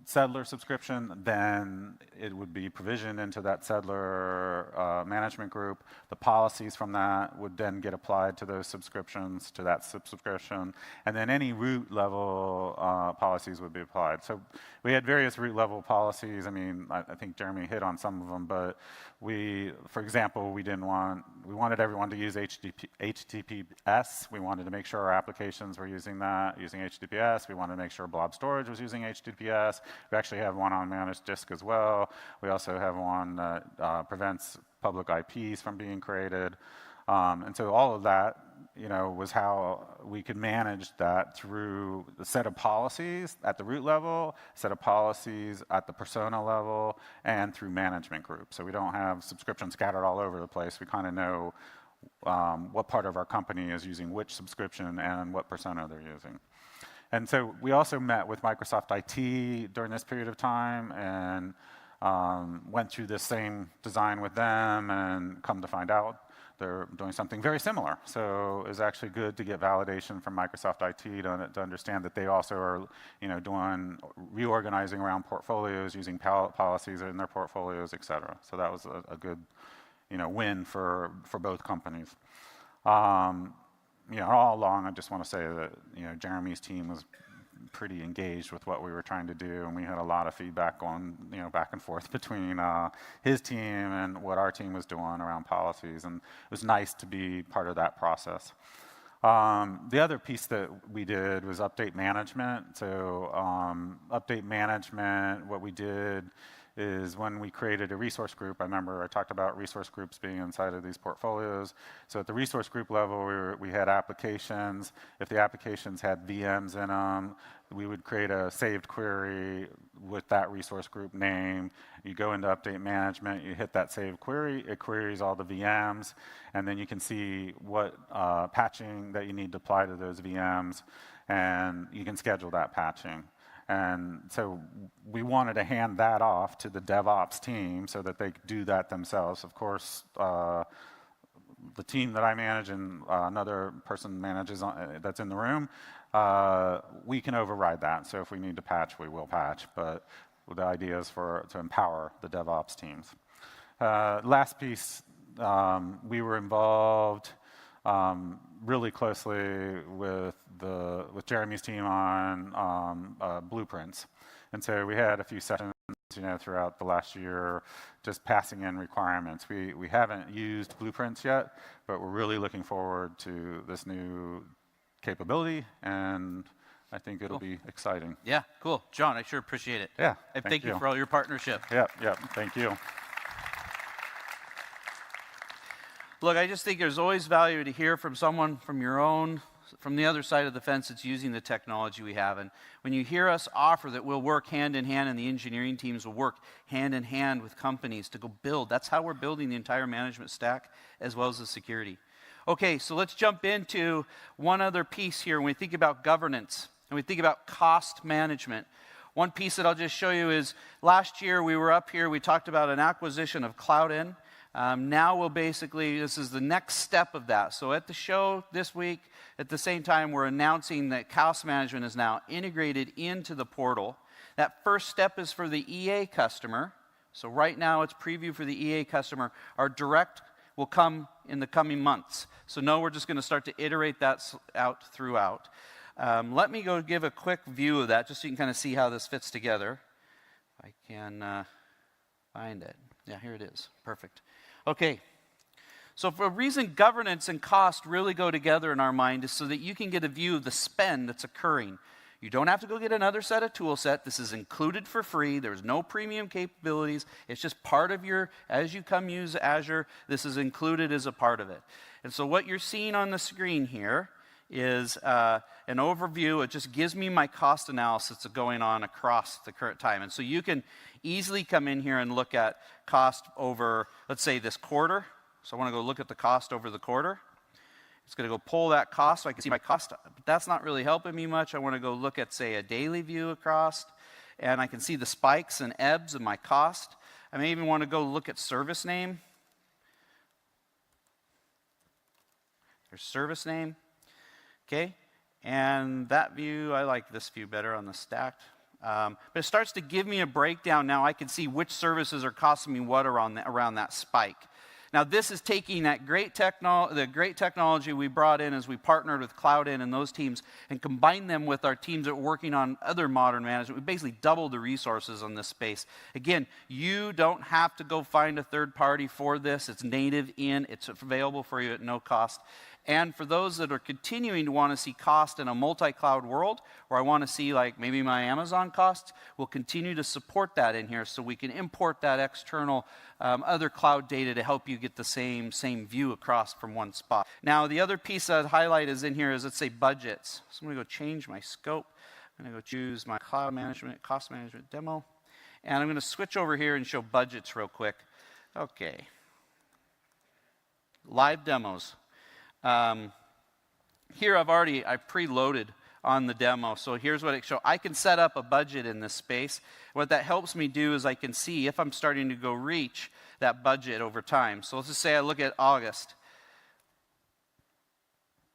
[SPEAKER 2] Settler subscription, then it would be provisioned into that Settler management group. The policies from that would then get applied to those subscriptions, to that subscription, and then any root level policies would be applied. So we had various root level policies. I mean, I think Jeremy hit on some of them, but for example, we wanted everyone to use HTTPS. We wanted to make sure our applications were using HTTPS. We wanted to make sure blob storage was using HTTPS. We actually have one on managed disk as well. We also have one that prevents public IPs from being created. And so all of that, was how we could manage that through the set of policies at the root level, set of policies at the persona level, and through management groups. So we don't have subscriptions scattered all over the place. We kind of know what part of our company is using which subscription and what persona they're using. And so we also met with Microsoft IT during this period of time and went through the same design with them, and come to find out they're doing something very similar. So it was actually good to get validation from Microsoft IT to understand that they also are doing reorganizing around portfolios, using policies in their portfolios, et cetera. So that was a good win for both companies. All along, I just want to say that Jeremy's team was pretty engaged with what we were trying to do, and we had a lot of feedback on back and forth between his team and what our team was doing around policies, and it was nice to be part of that process. The other piece that we did was update management. So update management, what we did is when we created a resource group, I remember I talked about resource groups being inside of these portfolios. So at the resource group level, we had applications. If the applications had VMs in them, we would create a saved query with that resource group name. You go into update management, you hit that saved query, it queries all the VMs, and then you can see what patching that you need to apply to those VMs, and you can schedule that patching. And so we wanted to hand that off to the DevOps team so that they could do that themselves. Of course, the team that I manage and another person manages that's in the room, we can override that. So if we need to patch, we will patch. But the idea is to empower the DevOps teams. Last piece, we were involved really closely with Jeremy's team on blueprints. And so we had a few sessions throughout the last year just passing in requirements. We haven't used blueprints yet, but we're really looking forward to this new capability, and I think it'll be exciting.
[SPEAKER 1] Yeah, cool. John, I sure appreciate it.
[SPEAKER 2] Yeah,
[SPEAKER 1] and thank you for all your partnership.
[SPEAKER 2] Yeah, thank you.
[SPEAKER 1] Look, I just think there's always value to hear from someone from the other side of the fence that's using the technology we have. And when you hear us offer that we'll work hand in hand and the engineering teams will work hand in hand with companies to go build, that's how we're building the entire management stack as well as the security. Okay, so let's jump into one other piece here when we think about governance and we think about cost management. One piece that I'll just show you is last year we were up here, we talked about an acquisition of Cloud-In. Now we'll basically, this is the next step of that. So at the show this week, at the same time, we're announcing that cost management is now integrated into the portal. That first step is for the EA customer. So right now it's preview for the EA customer. Our direct will come in the coming months. So no, we're just going to start to iterate that out throughout. Let me go give a quick view of that just so you can kind of see how this fits together. If I can find it. Yeah, here it is. Perfect. Okay. So for a reason governance and cost really go together in our mind is so that you can get a view of the spend that's occurring. You don't have to go get another set of tool set. This is included for free. There's no premium capabilities. It's just part of your, as you come use Azure, this is included as a part of it. And so what you're seeing on the screen here is an overview. It just gives me my cost analysis that's going on across the current time. And so you can easily come in here and look at cost over, let's say, this quarter. So I want to go look at the cost over the quarter. It's going to go pull that cost so I can see my cost, but that's not really helping me much. I want to go look at, say, a daily view of cost, and I can see the spikes and ebbs of my cost. I may even want to go look at service name. There's service name, okay? And that view, I like this view better on the stacked. But it starts to give me a breakdown now. I can see which services are costing me what around that spike. Now, this is taking that the great technology we brought in as we partnered with Cloud-In and those teams and combined them with our teams that are working on other modern management. We basically doubled the resources on this space. Again, you don't have to go find a third party for this. It's native in. It's available for you at no cost. And for those that are continuing to want to see cost in a multi-cloud world, or I want to see like maybe my Amazon costs, we'll continue to support that in here so we can import that external other cloud data to help you get the same view across from one spot. Now, the other piece I'd highlight is in here is, let's say, budgets. So I'm going to go change my scope. I'm going to go choose my cloud management, cost management demo. And I'm going to switch over here and show budgets real quick. Okay. Live demos. Here I preloaded on the demo. So here's what it shows. I can set up a budget in this space. What that helps me do is I can see if I'm starting to go reach that budget over time. So let's just say I look at August.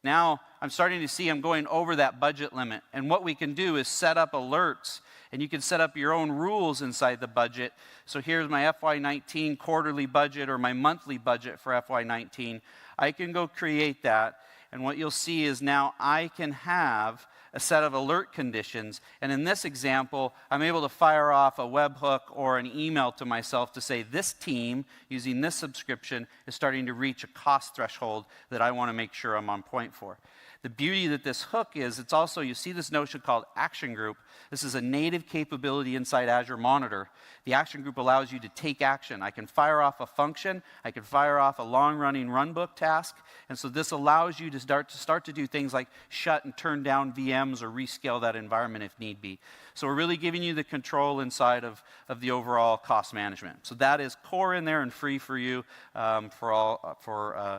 [SPEAKER 1] Now I'm starting to see I'm going over that budget limit. And what we can do is set up alerts. And you can set up your own rules inside the budget. So here's my FY19 quarterly budget or my monthly budget for FY19. I can go create that. And what you'll see is now I can have a set of alert conditions. And in this example, I'm able to fire off a webhook or an email to myself to say this team, using this subscription, is starting to reach a cost threshold that I want to make sure I'm on point for. The beauty that this hook is, it's also, you see this notion called Action Group. This is a native capability inside Azure Monitor. The Action Group allows you to take action. I can fire off a function. I can fire off a long-running runbook task. And so this allows you to start to do things like shut and turn down VMs or rescale that environment if need be. So we're really giving you the control inside of the overall cost management. So that is core in there and free for you, for all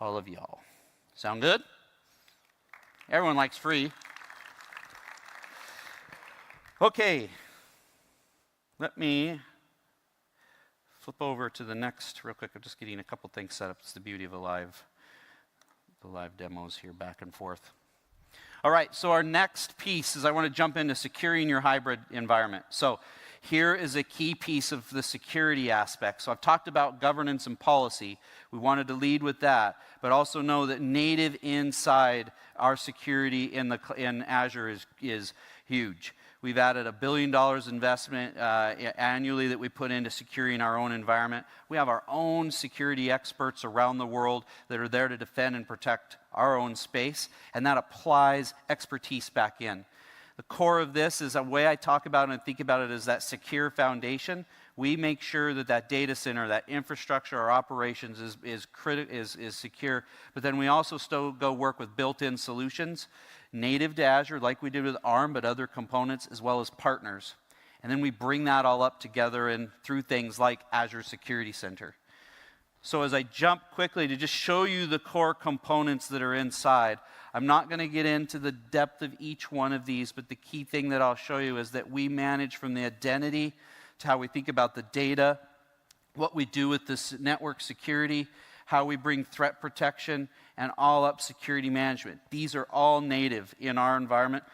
[SPEAKER 1] of y'all. Sound good? Everyone likes free. Okay. Let me flip over to the next real quick. I'm just getting a couple things set up. It's the beauty of the live demos here back and forth. All right, so our next piece is I want to jump into securing your hybrid environment. So here is a key piece of the security aspect. So I've talked about governance and policy. We wanted to lead with that, but also know that native inside our security in Azure is huge. We've added $1 billion investment annually that we put into securing our own environment. We have our own security experts around the world that are there to defend and protect our own space, and that applies expertise back in. The core of this is a way I talk about it and think about it as that secure foundation. We make sure that that data center, that infrastructure, our operations is secure. But then we also still go work with built-in solutions, native to Azure, like we did with ARM, but other components, as well as partners. And then we bring that all up together and through things like Azure Security Center. So as I jump quickly to just show you the core components that are inside, I'm not going to get into the depth of each one of these, but the key thing that I'll show you is that we manage from the identity to how we think about the data, what we do with this network security, how we bring threat protection, and all up security management. These are all native in our environment.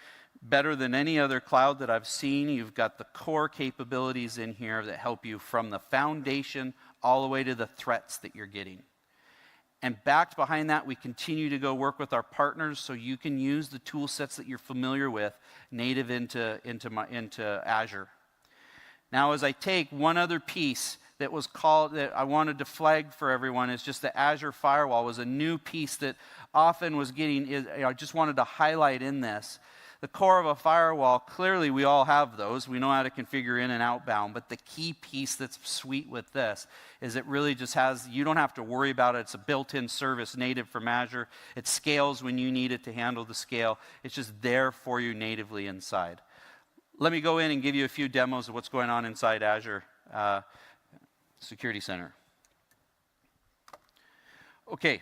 [SPEAKER 1] Better than any other cloud that I've seen. You've got the core capabilities in here that help you from the foundation all the way to the threats that you're getting. And backed behind that, we continue to go work with our partners so you can use the tool sets that you're familiar with native into Azure. Now, as I take one other piece that was called, that I wanted to flag for everyone, is just the Azure Firewall was a new piece that often was getting, I just wanted to highlight in this. The core of a firewall, clearly we all have those. We know how to configure in and outbound, but the key piece that's sweet with this is it really just has, you don't have to worry about it. It's a built-in service native from Azure. It scales when you need it to handle the scale. It's just there for you natively inside. Let me go in and give you a few demos of what's going on inside Azure Security Center. Okay,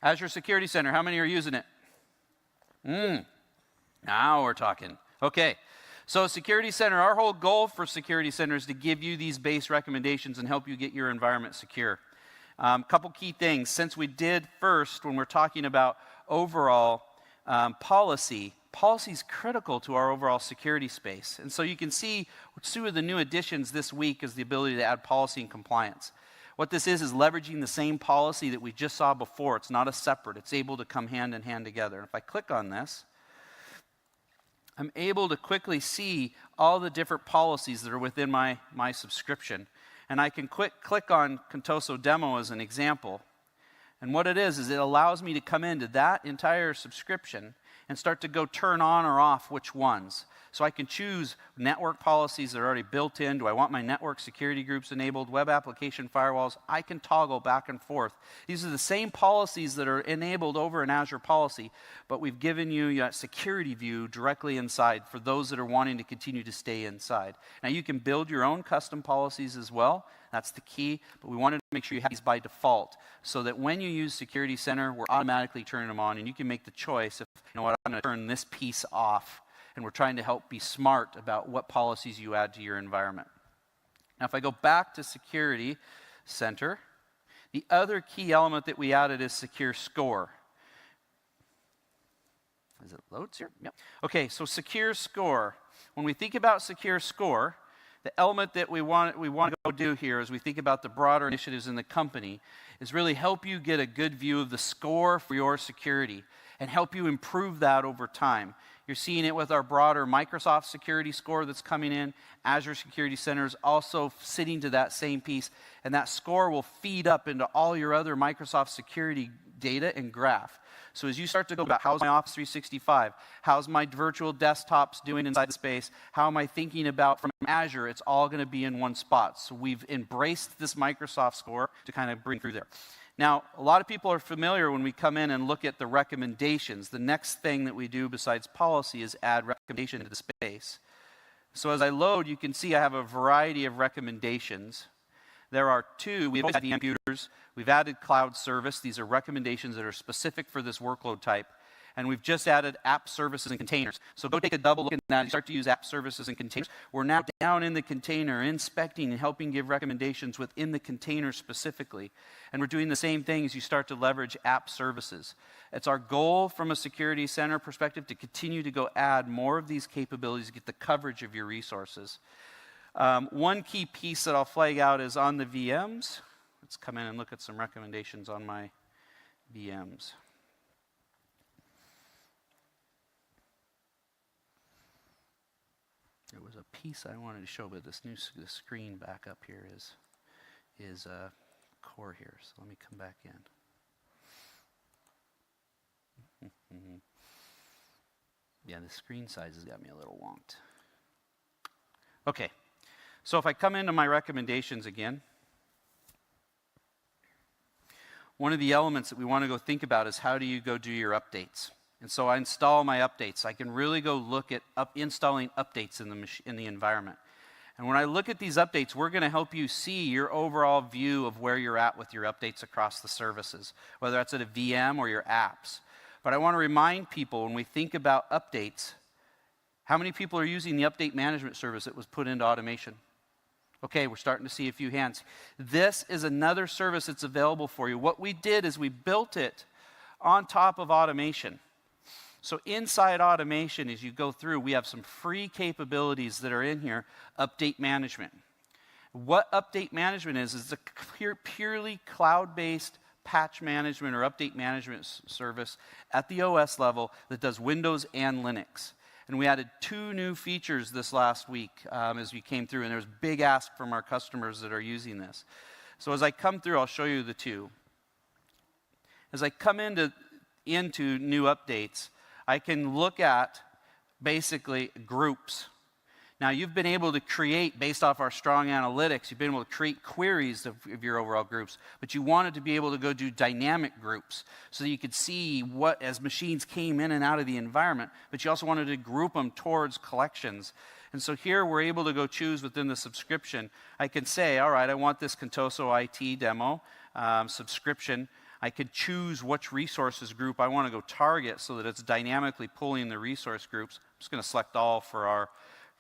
[SPEAKER 1] Azure Security Center, how many are using it? Now we're talking. Okay, so Security Center, our whole goal for Security Center is to give you these base recommendations and help you get your environment secure. Couple key things. Since we did first, when we're talking about overall policy is critical to our overall security space. And so you can see two of the new additions this week is the ability to add policy and compliance. What this is leveraging the same policy that we just saw before. It's not a separate. It's able to come hand in hand together. If I click on this, I'm able to quickly see all the different policies that are within my subscription. And I can click on Contoso Demo as an example. And what it is it allows me to come into that entire subscription and start to go turn on or off which ones. So I can choose network policies that are already built in. Do I want my network security groups enabled? Web application firewalls? I can toggle back and forth. These are the same policies that are enabled over in Azure Policy, but we've given you a security view directly inside for those that are wanting to continue to stay inside. Now you can build your own custom policies as well. That's the key, but we wanted to make sure you have these by default so that when you use Security Center, we're automatically turning them on, and you can make the choice of, you know what, I'm going to turn this piece off. And we're trying to help be smart about what policies you add to your environment. Now, if I go back to Security Center, the other key element that we added is Secure Score. Is it loads here? Yep. Okay, so Secure Score. When we think about Secure Score, the element that we want to go do here as we think about the broader initiatives in the company is really help you get a good view of the score for your security and help you improve that over time. You're seeing it with our broader Microsoft security score that's coming in. Azure Security Center is also sitting to that same piece, and that score will feed up into all your other Microsoft security data and graph. So as you start to go about how's my Office 365, how's my virtual desktops doing inside the space, how am I thinking about from Azure, it's all going to be in one spot. So we've embraced this Microsoft score to kind of bring through there. Now, a lot of people are familiar when we come in and look at the recommendations. The next thing that we do besides policy is add recommendation into the space. So as I load, you can see I have a variety of recommendations. There are two. We've added computers. We've added cloud service. These are recommendations that are specific for this workload type. And we've just added app services and containers. So go take a double look at that. You start to use app services and containers. We're now down in the container, inspecting and helping give recommendations within the container specifically. And we're doing the same thing as you start to leverage app services. It's our goal from a Security Center perspective to continue to go add more of these capabilities to get the coverage of your resources. One key piece that I'll flag out is on the VMs. Let's come in and look at some recommendations on my VMs. There was a piece I wanted to show, but this screen back up here is core here. So let me come back in. Yeah, the screen size has got me a little wonked. Okay, so if I come into my recommendations again, one of the elements that we want to go think about is how do you go do your updates. And so I install my updates. I can really go look at installing updates in the environment. And when I look at these updates, we're going to help you see your overall view of where you're at with your updates across the services, whether that's at a VM or your apps. But I want to remind people, when we think about updates, how many people are using the update management service that was put into automation? Okay, we're starting to see a few hands. This is another service that's available for you. What we did is we built it on top of automation. So inside automation, as you go through, we have some free capabilities that are in here. Update management. What update management is a purely cloud-based patch management or update management service at the OS level that does Windows and Linux. And we added 2 new features this last week as we came through, and there's big ask from our customers that are using this. So as I come through, I'll show you the 2. As I come into new updates, I can look at basically groups. Now, you've been able to create, based off our strong analytics, you've been able to create queries of your overall groups, but you wanted to be able to go do dynamic groups so that you could see what, as machines came in and out of the environment, but you also wanted to group them towards collections. And so here we're able to go choose within the subscription. I can say, all right, I want this Contoso IT demo subscription. I could choose which resources group I want to go target so that it's dynamically pulling the resource groups. I'm just going to select all for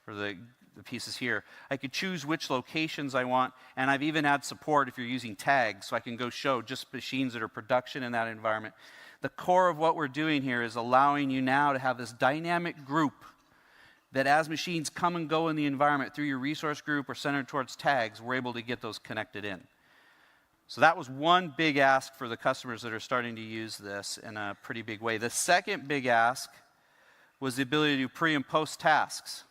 [SPEAKER 1] the pieces here. I could choose which locations I want, and I've even had support if you're using tags, so I can go show just machines that are production in that environment. The core of what we're doing here is allowing you now to have this dynamic group that as machines come and go in the environment through your resource group or centered towards tags, we're able to get those connected in. So that was one big ask for the customers that are starting to use this in a pretty big way. The second big ask was the ability to do pre and post tasks.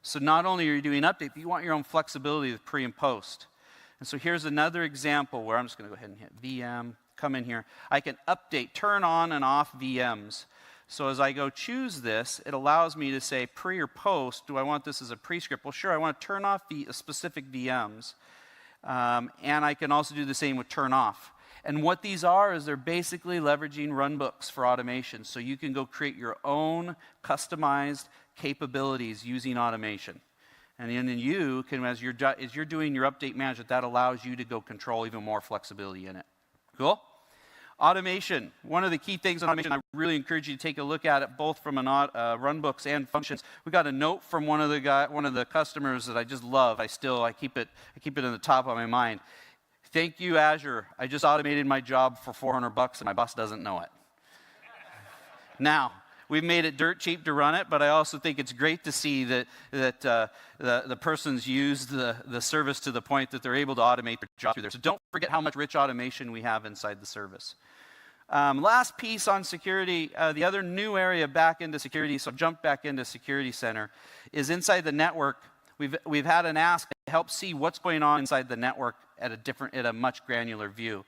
[SPEAKER 1] So not only are you doing update, but you want your own flexibility with pre and post. And so here's another example where I'm just going to go ahead and hit VM, come in here. I can update, turn on and off VMs. So as I go choose this, it allows me to say pre or post. Do I want this as a pre-script? Well, sure, I want to turn off specific VMs. And I can also do the same with turn off. And what these are is they're basically leveraging runbooks for automation. So you can go create your own customized capabilities using automation. And then you can, as you're doing your update management, that allows you to go control even more flexibility in it. Cool? Automation. One of the key things in automation, I really encourage you to take a look at it, both from runbooks and functions. We got a note from one of the customers that I just love. I keep it in the top of my mind. Thank you, Azure. I just automated my job for $400, and my boss doesn't know it. Now, we've made it dirt cheap to run it, but I also think it's great to see that the person's used the service to the point that they're able to automate their job through there. So don't forget how much rich automation we have inside the service. Last piece on security, the other new area back into security, so jump back into Security Center, is inside the network. We've had an ask to help see what's going on inside the network at a much granular view.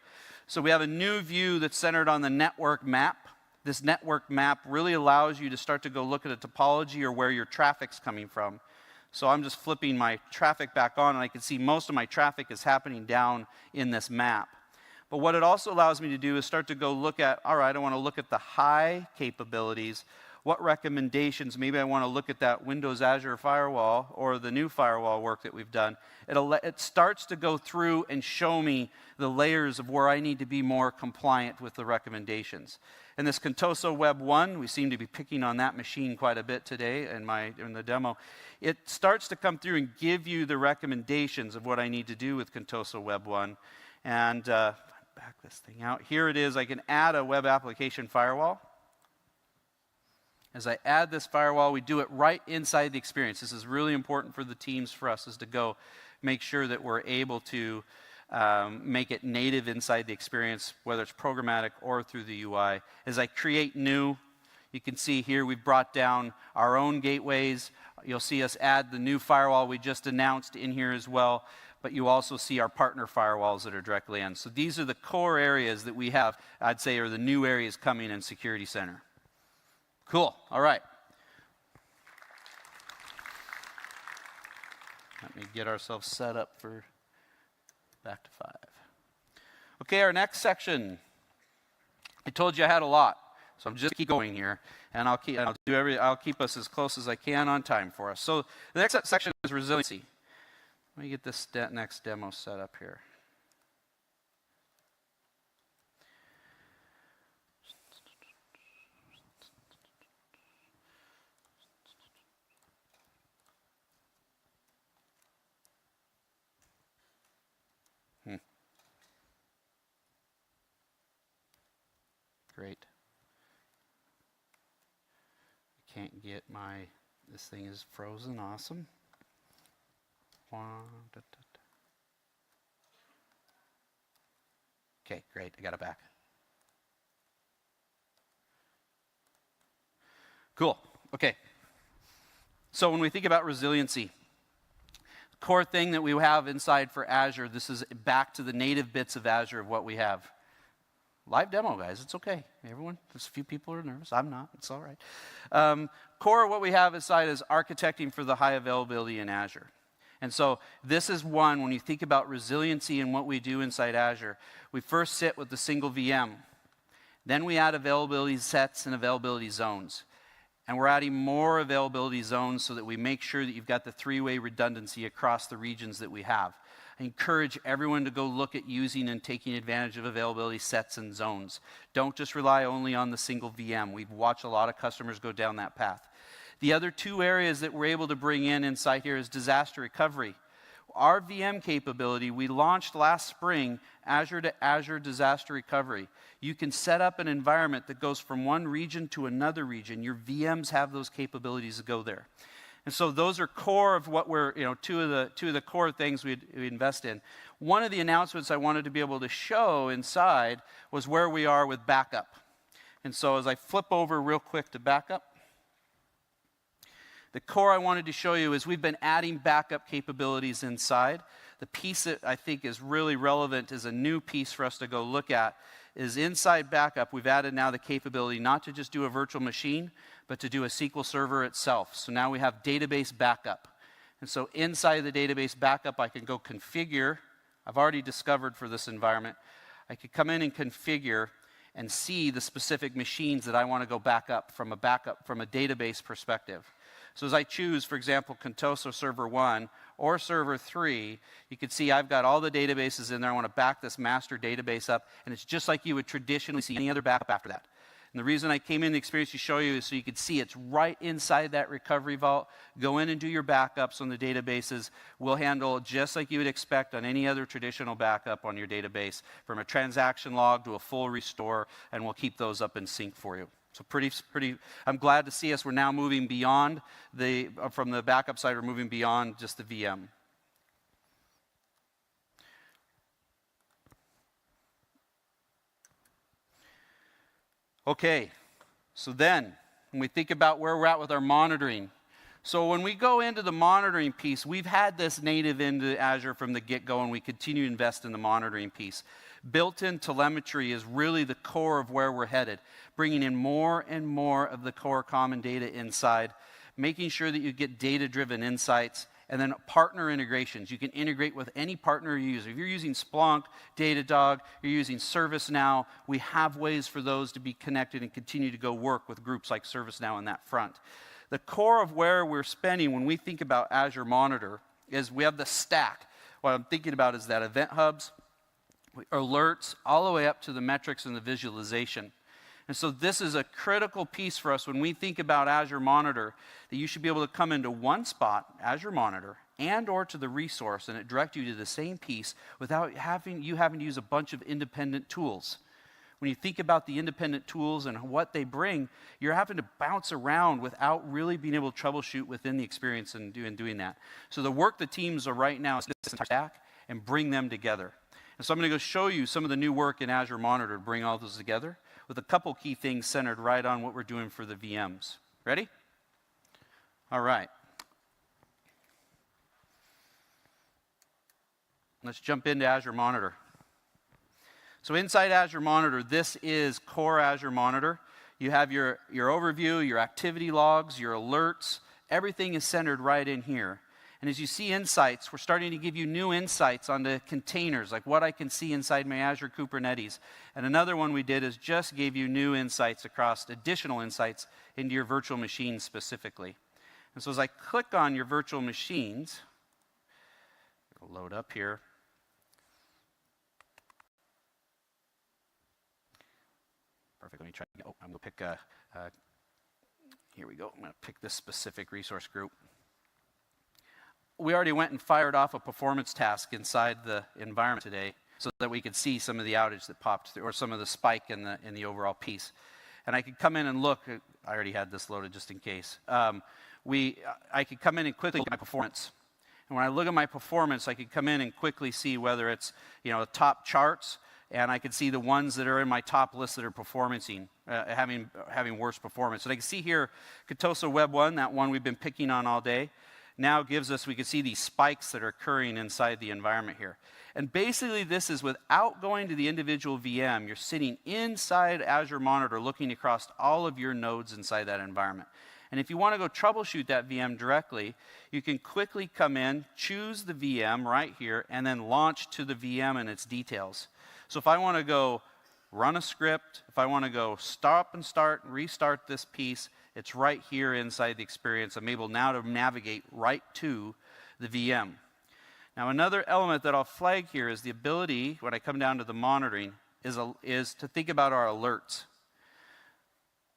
[SPEAKER 1] So we have a new view that's centered on the network map. This network map really allows you to start to go look at a topology or where your traffic's coming from. So I'm just flipping my traffic back on, and I can see most of my traffic is happening down in this map. But what it also allows me to do is start to go look at, all right, I want to look at the high capabilities. What recommendations? Maybe I want to look at that Windows Azure firewall or the new firewall work that we've done. It starts to go through and show me the layers of where I need to be more compliant with the recommendations. And this Contoso Web 1, we seem to be picking on that machine quite a bit today in the demo. It starts to come through and give you the recommendations of what I need to do with Contoso Web 1. And back this thing out. Here it is. I can add a web application firewall. As I add this firewall, we do it right inside the experience. This is really important for the teams, for us, is to go make sure that we're able to make it native inside the experience, whether it's programmatic or through the UI. As I create new, you can see here we've brought down our own gateways. You'll see us add the new firewall we just announced in here as well, but you also see our partner firewalls that are directly in. So these are the core areas that we have, I'd say, are the new areas coming in Security Center. Cool. All right. Let me get ourselves set up for back to 5. Okay, our next section. I told you I had a lot, so I'm just keep going here, and I'll keep us as close as I can on time for us. So the next section is resiliency. Let me get this next demo set up here. Great. I can't get this thing is frozen, awesome. Okay, great, I got it back. Cool, okay. So when we think about resiliency, the core thing that we have inside for Azure, this is back to the native bits of Azure of what we have. Live demo, guys, it's okay. Everyone, there's a few people who are nervous. I'm not, it's all right. Core, what we have inside is architecting for the high availability in Azure. And so this is one, when you think about resiliency and what we do inside Azure, we first sit with the single VM. Then we add availability sets and availability zones. And we're adding more availability zones so that we make sure that you've got the three-way redundancy across the regions that we have. I encourage everyone to go look at using and taking advantage of availability sets and zones. Don't just rely only on the single VM. We've watched a lot of customers go down that path. The other two areas that we're able to bring in inside here is disaster recovery. Our VM capability, we launched last spring, Azure to Azure Disaster Recovery. You can set up an environment that goes from one region to another region. Your VMs have those capabilities to go there. And so those are core of what we're, two of the core things we invest in. One of the announcements I wanted to be able to show inside was where we are with backup. And so as I flip over real quick to backup, the core I wanted to show you is we've been adding backup capabilities inside. The piece that I think is really relevant is a new piece for us to go look at is inside backup, we've added now the capability not to just do a virtual machine, but to do a SQL server itself. So now we have database backup. And so inside the database backup, I can go configure. I've already discovered for this environment. I could come in and configure and see the specific machines that I want to go back up from a database perspective. So as I choose, for example, Contoso Server 1 or Server 3, you can see I've got all the databases in there. I want to back this master database up, and it's just like you would traditionally see any other backup after that. And the reason I came in the experience to show you is so you could see it's right inside that recovery vault. Go in and do your backups on the databases. We'll handle just like you would expect on any other traditional backup on your database, from a transaction log to a full restore, and we'll keep those up in sync for you. So pretty, I'm glad to see us. We're now moving beyond from the backup side, we're moving beyond just the VM. Okay, so then, when we think about where we're at with our monitoring, so when we go into the monitoring piece, we've had this native into Azure from the get-go, and we continue to invest in the monitoring piece. Built-in telemetry is really the core of where we're headed, bringing in more and more of the core common data inside, making sure that you get data-driven insights, and then partner integrations. You can integrate with any partner you use. If you're using Splunk, Datadog, you're using ServiceNow, we have ways for those to be connected and continue to go work with groups like ServiceNow on that front. The core of where we're spending when we think about Azure Monitor is we have the stack. What I'm thinking about is that event hubs, alerts, all the way up to the metrics and the visualization. And so this is a critical piece for us when we think about Azure Monitor, that you should be able to come into one spot, Azure Monitor, and or to the resource, and it direct you to the same piece without having to use a bunch of independent tools. When you think about the independent tools and what they bring, you're having to bounce around without really being able to troubleshoot within the experience and doing that. So the work the teams are right now is to this entire stack and bring them together. And so I'm going to go show you some of the new work in Azure Monitor to bring all those together with a couple key things centered right on what we're doing for the VMs. Ready? All right. Let's jump into Azure Monitor. So inside Azure Monitor, this is core Azure Monitor. You have your overview, your activity logs, your alerts. Everything is centered right in here. And as you see insights, we're starting to give you new insights onto containers, like what I can see inside my Azure Kubernetes. And another one we did is just gave you new insights across, additional insights into your virtual machines specifically. And so as I click on your virtual machines, It'll load up here. Perfect. Let me try. Oh, I'm going to pick here we go. I'm going to pick this specific resource group. We already went and fired off a performance task inside the environment today so that we could see some of the outage that popped through, or some of the spike in the overall piece. And I could come in and look. I already had this loaded just in case. I could come in and quickly look at my performance. And when I look at my performance, I could come in and quickly see whether it's, the top charts, and I could see the ones that are in my top list that are having worse performance. And I can see here, Katosa Web 1, that one we've been picking on all day, now gives us, we can see these spikes that are occurring inside the environment here. And basically this is without going to the individual VM, you're sitting inside Azure Monitor looking across all of your nodes inside that environment. And if you want to go troubleshoot that VM directly, you can quickly come in, choose the VM right here, and then launch to the VM and its details. So if I want to go run a script, if I want to go stop and start and restart this piece, it's right here inside the experience. I'm able now to navigate right to the VM. Now another element that I'll flag here is the ability, when I come down to the monitoring, is to think about our alerts.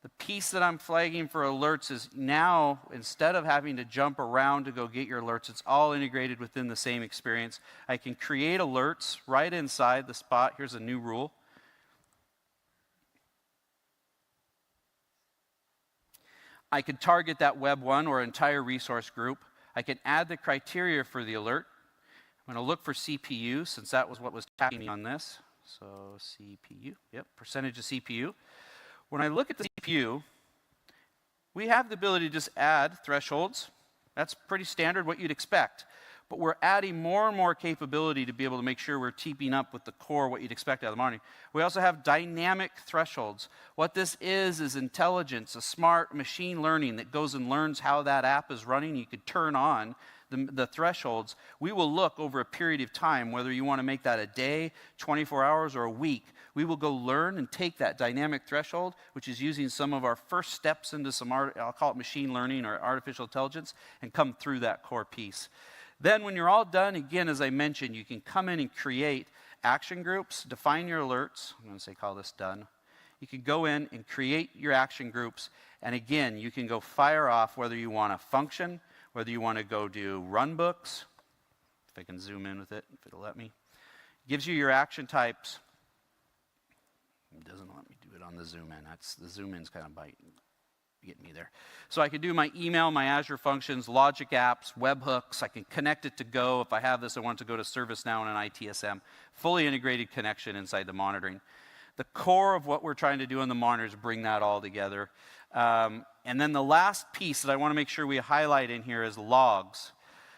[SPEAKER 1] The piece that I'm flagging for alerts is now, instead of having to jump around to go get your alerts, it's all integrated within the same experience. I can create alerts right inside the spot. Here's a new rule. I can target that Web 1 or entire resource group. I can add the criteria for the alert. I'm going to look for CPU, since that was what was tapping me on this. So CPU, yep, percentage of CPU. When I look at the CPU, we have the ability to just add thresholds. That's pretty standard, what you'd expect. But we're adding more and more capability to be able to make sure we're keeping up with the core, what you'd expect out of the monitoring. We also have dynamic thresholds. What this is intelligence, a smart machine learning that goes and learns how that app is running. You could turn on the thresholds. We will look over a period of time, whether you want to make that a day, 24 hours, or a week. We will go learn and take that dynamic threshold, which is using some of our first steps into some, I'll call it machine learning or artificial intelligence, and come through that core piece. Then when you're all done, again, as I mentioned, you can come in and create action groups, define your alerts. I'm going to say call this done. You can go in and create your action groups, and again, you can go fire off whether you want a function, whether you want to go do runbooks, if I can zoom in with it, if it'll let me. It gives you your action types. It doesn't let me do it on the zoom in. The zoom in's kind of getting me there. So I can do my email, my Azure functions, logic apps, webhooks. I can connect it to Go. If I have this, I want it to go to ServiceNow and an ITSM. Fully integrated connection inside the monitoring. The core of what we're trying to do in the monitor is bring that all together. And then the last piece that I want to make sure we highlight in here is logs.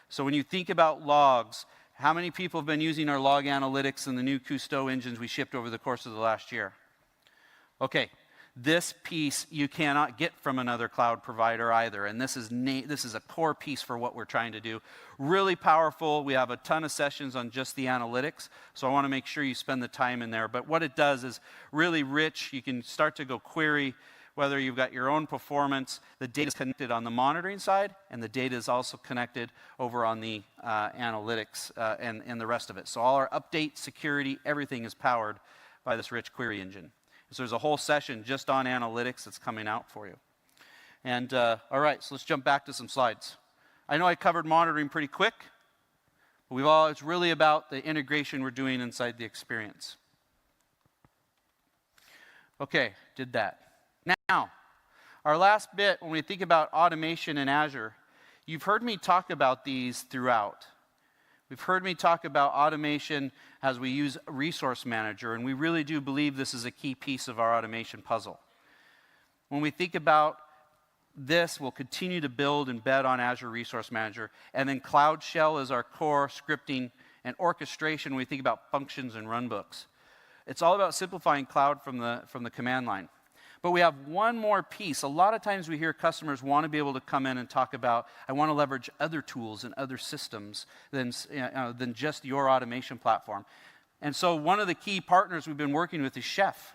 [SPEAKER 1] So when you think about logs, how many people have been using our log analytics and the new Cousteau engines we shipped over the course of the last year? Okay, this piece you cannot get from another cloud provider either, and this is a core piece for what we're trying to do. Really powerful. We have a ton of sessions on just the analytics, so I want to make sure you spend the time in there. But what it does is really rich. You can start to go query whether you've got your own performance. The data is connected on the monitoring side, and the data is also connected over on the analytics and the rest of it. So all our update, security, everything is powered by this rich query engine. So there's a whole session just on analytics that's coming out for you. And all right, so let's jump back to some slides. I know I covered monitoring pretty quick, but it's really about the integration we're doing inside the experience. Okay, did that. Now, our last bit, when we think about automation in Azure, you've heard me talk about these throughout. We've heard me talk about automation as we use Resource Manager, and we really do believe this is a key piece of our automation puzzle. When we think about this, we'll continue to build and bet on Azure Resource Manager, and then Cloud Shell is our core scripting and orchestration when we think about functions and runbooks. It's all about simplifying cloud from the command line. But we have one more piece. A lot of times we hear customers want to be able to come in and talk about, I want to leverage other tools and other systems than just your automation platform. And so one of the key partners we've been working with is Chef.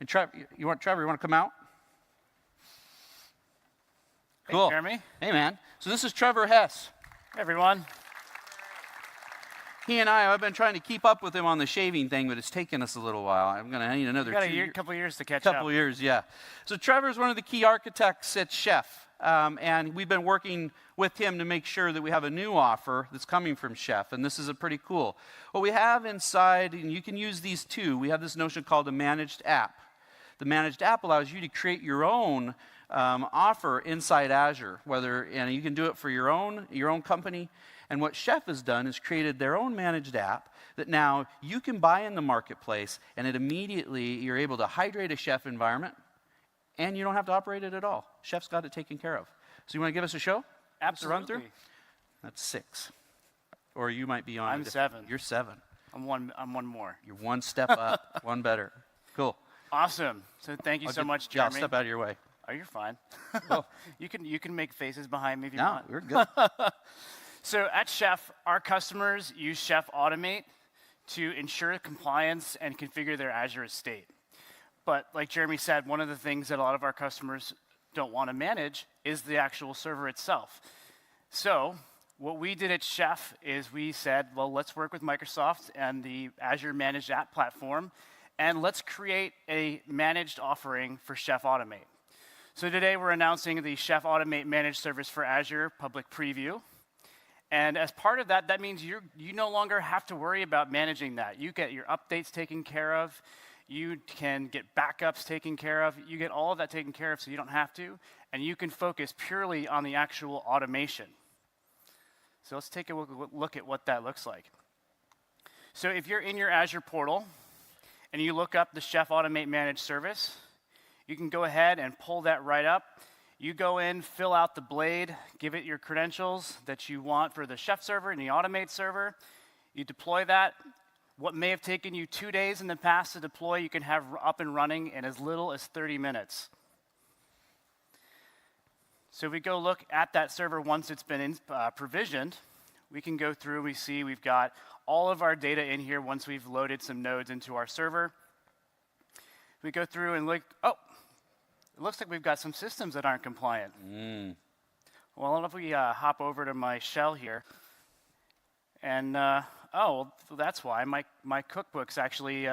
[SPEAKER 1] And Trevor, you want to come out? Cool.
[SPEAKER 3] Hey, Jeremy.
[SPEAKER 1] Hey, man. So this is Trevor Hess.
[SPEAKER 3] Hey, everyone.
[SPEAKER 1] He and I've been trying to keep up with him on the shaving thing, but it's taken us a little while. I need another
[SPEAKER 3] couple years to catch up.
[SPEAKER 1] Couple years, yeah. So Trevor's one of the key architects at Chef, and we've been working with him to make sure that we have a new offer that's coming from Chef, and this is a pretty cool. What we have inside, and you can use these too, we have this notion called a managed app. The managed app allows you to create your own offer inside Azure, and you can do it for your own company. And what Chef has done is created their own managed app that now you can buy in the marketplace, and it immediately, you're able to hydrate a Chef environment, and you don't have to operate it at all. Chef's got it taken care of. So you want to give us a show?
[SPEAKER 3] Absolutely.
[SPEAKER 1] Run through? That's 6. Or you might be on.
[SPEAKER 3] I'm 7.
[SPEAKER 1] You're 7.
[SPEAKER 3] I'm one more.
[SPEAKER 1] You're one step up, one better. Cool.
[SPEAKER 3] Awesome. So thank you so much, Jeremy.
[SPEAKER 1] I'll step out of your way.
[SPEAKER 3] Oh, you're fine.
[SPEAKER 1] Cool.
[SPEAKER 3] You can make faces behind me if you want.
[SPEAKER 1] No, we're good.
[SPEAKER 3] So at Chef, our customers use Chef Automate to ensure compliance and configure their Azure estate. But like Jeremy said, one of the things that a lot of our customers don't want to manage is the actual server itself. So what we did at Chef is we said, well, let's work with Microsoft and the Azure Managed App Platform, and let's create a managed offering for Chef Automate. So today we're announcing the Chef Automate Managed Service for Azure public preview. And as part of that, that means you no longer have to worry about managing that. You get your updates taken care of. You can get backups taken care of. You get all of that taken care of so you don't have to. And you can focus purely on the actual automation. So let's take a look at what that looks like. So if you're in your Azure portal and you look up the Chef Automate Managed Service, you can go ahead and pull that right up. You go in, fill out the blade, give it your credentials that you want for the Chef server and the Automate server. You deploy that. What may have taken you 2 days in the past to deploy, you can have up and running in as little as 30 minutes. So if we go look at that server once it's been provisioned, we can go through, we see we've got all of our data in here once we've loaded some nodes into our server. We go through and look, it looks like we've got some systems that aren't compliant. Well, if we hop over to my shell here, and well, that's why my cookbook's actually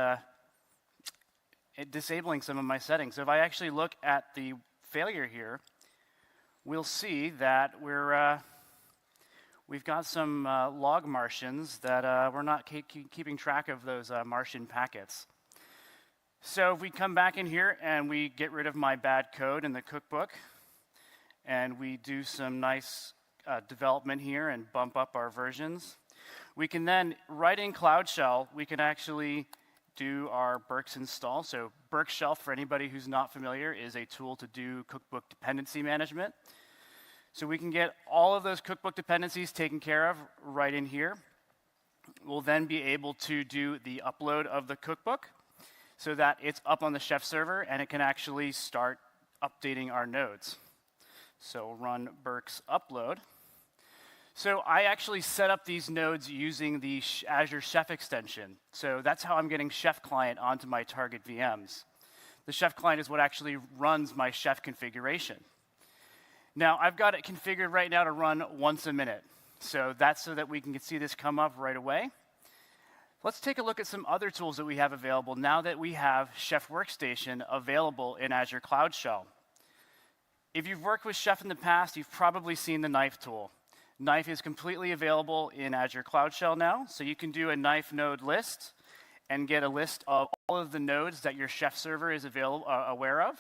[SPEAKER 3] disabling some of my settings. So if I actually look at the failure here, we'll see that we've got some log Martians that we're not keeping track of those Martian packets. So if we come back in here and we get rid of my bad code in the cookbook, and we do some nice development here and bump up our versions, we can then, right in Cloud Shell, we can actually do our Burks install. So Burks Shell, for anybody who's not familiar, is a tool to do cookbook dependency management. So we can get all of those cookbook dependencies taken care of right in here. We'll then be able to do the upload of the cookbook so that it's up on the Chef server and it can actually start updating our nodes. So we'll run Burks upload. So I actually set up these nodes using the Azure Chef extension. So that's how I'm getting Chef client onto my target VMs. The Chef client is what actually runs my Chef configuration. Now I've got it configured right now to run once a minute. So that's so that we can see this come up right away. Let's take a look at some other tools that we have available now that we have Chef Workstation available in Azure Cloud Shell. If you've worked with Chef in the past, you've probably seen the knife tool. Knife is completely available in Azure Cloud Shell now, so you can do a knife node list and get a list of all of the nodes that your Chef server is aware of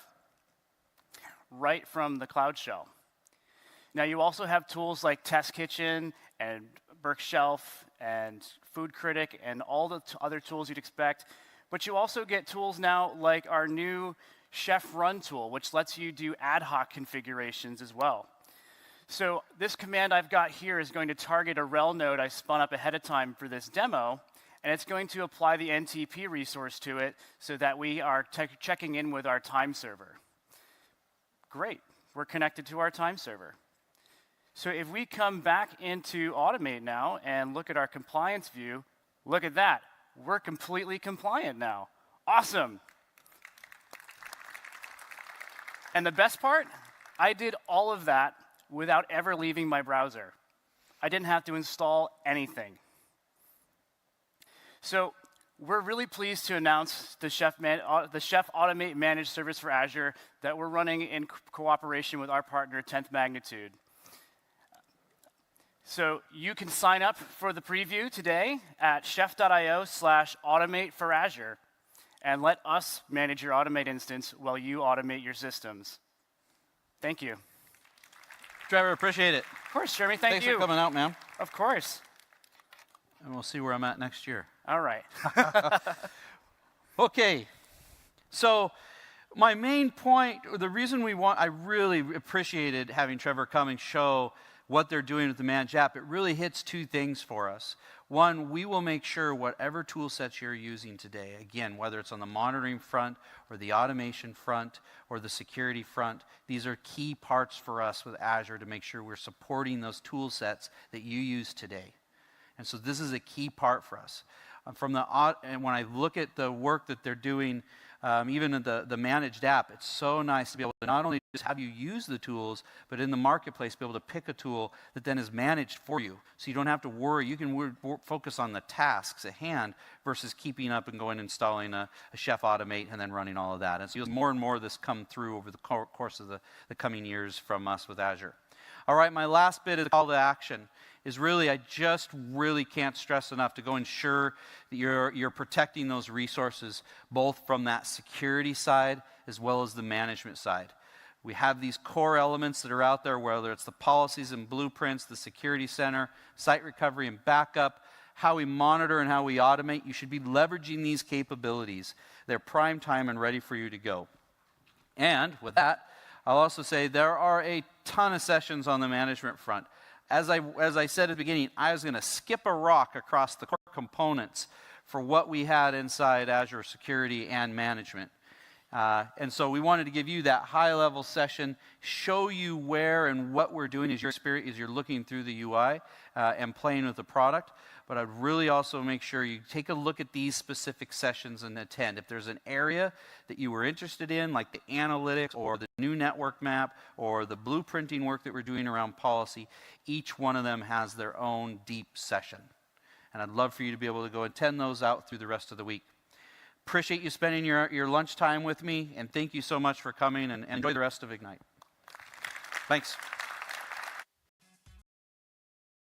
[SPEAKER 3] right from the Cloud Shell. Now you also have tools like Test Kitchen and Burke Shelf and Food Critic and all the other tools you'd expect, but you also get tools now like our new Chef Run tool, which lets you do ad hoc configurations as well. So this command I've got here is going to target a rel node I spun up ahead of time for this demo, and it's going to apply the NTP resource to it so that we are checking in with our time server. Great, we're connected to our time server. So if we come back into Automate now and look at our compliance view, look at that. We're completely compliant now. Awesome. And the best part, I did all of that without ever leaving my browser. I didn't have to install anything. So we're really pleased to announce the Chef Automate Managed Service for Azure that we're running in cooperation with our partner, 10th Magnitude. So you can sign up for the preview today at chef.io/automate for Azure, and let us manage your Automate instance while you automate your systems. Thank you.
[SPEAKER 1] Trevor, appreciate it.
[SPEAKER 3] Of course, Jeremy, thank you.
[SPEAKER 1] Thanks for coming out, man.
[SPEAKER 3] Of course.
[SPEAKER 1] And we'll see where I'm at next year.
[SPEAKER 3] All right.
[SPEAKER 1] Okay, so my main point, the reason I really appreciated having Trevor come and show what they're doing with the Managed App. It really hits two things for us. One, we will make sure whatever tool sets you're using today, again, whether it's on the monitoring front or the automation front or the security front, these are key parts for us with Azure to make sure we're supporting those tool sets that you use today. And so this is a key part for us. And when I look at the work that they're doing, even in the Managed App, it's so nice to be able to not only just have you use the tools, but in the marketplace, be able to pick a tool that then is managed for you. So you don't have to worry. You can focus on the tasks at hand versus keeping up and going and installing a Chef Automate and then running all of that. And so you'll see more and more of this come through over the course of the coming years from us with Azure. All right, my last bit of the call to action is really, I just really can't stress enough to go ensure that you're protecting those resources, both from that security side as well as the management side. We have these core elements that are out there, whether it's the policies and blueprints, the security center, site recovery and backup, how we monitor and how we automate. You should be leveraging these capabilities. They're prime time and ready for you to go. And with that, I'll also say there are a ton of sessions on the management front. As I said at the beginning, I was going to skip a rock across the core components for what we had inside Azure Security and Management. And so we wanted to give you that high-level session, show you where and what we're doing as you're looking through the UI and playing with the product. But I'd really also make sure you take a look at these specific sessions and attend. If there's an area that you were interested in, like the analytics or the new network map or the blueprinting work that we're doing around policy, each one of them has their own deep session. And I'd love for you to be able to go attend those out through the rest of the week. Appreciate you spending your lunchtime with me, and thank you so much for coming, and enjoy the rest of Ignite. Thanks.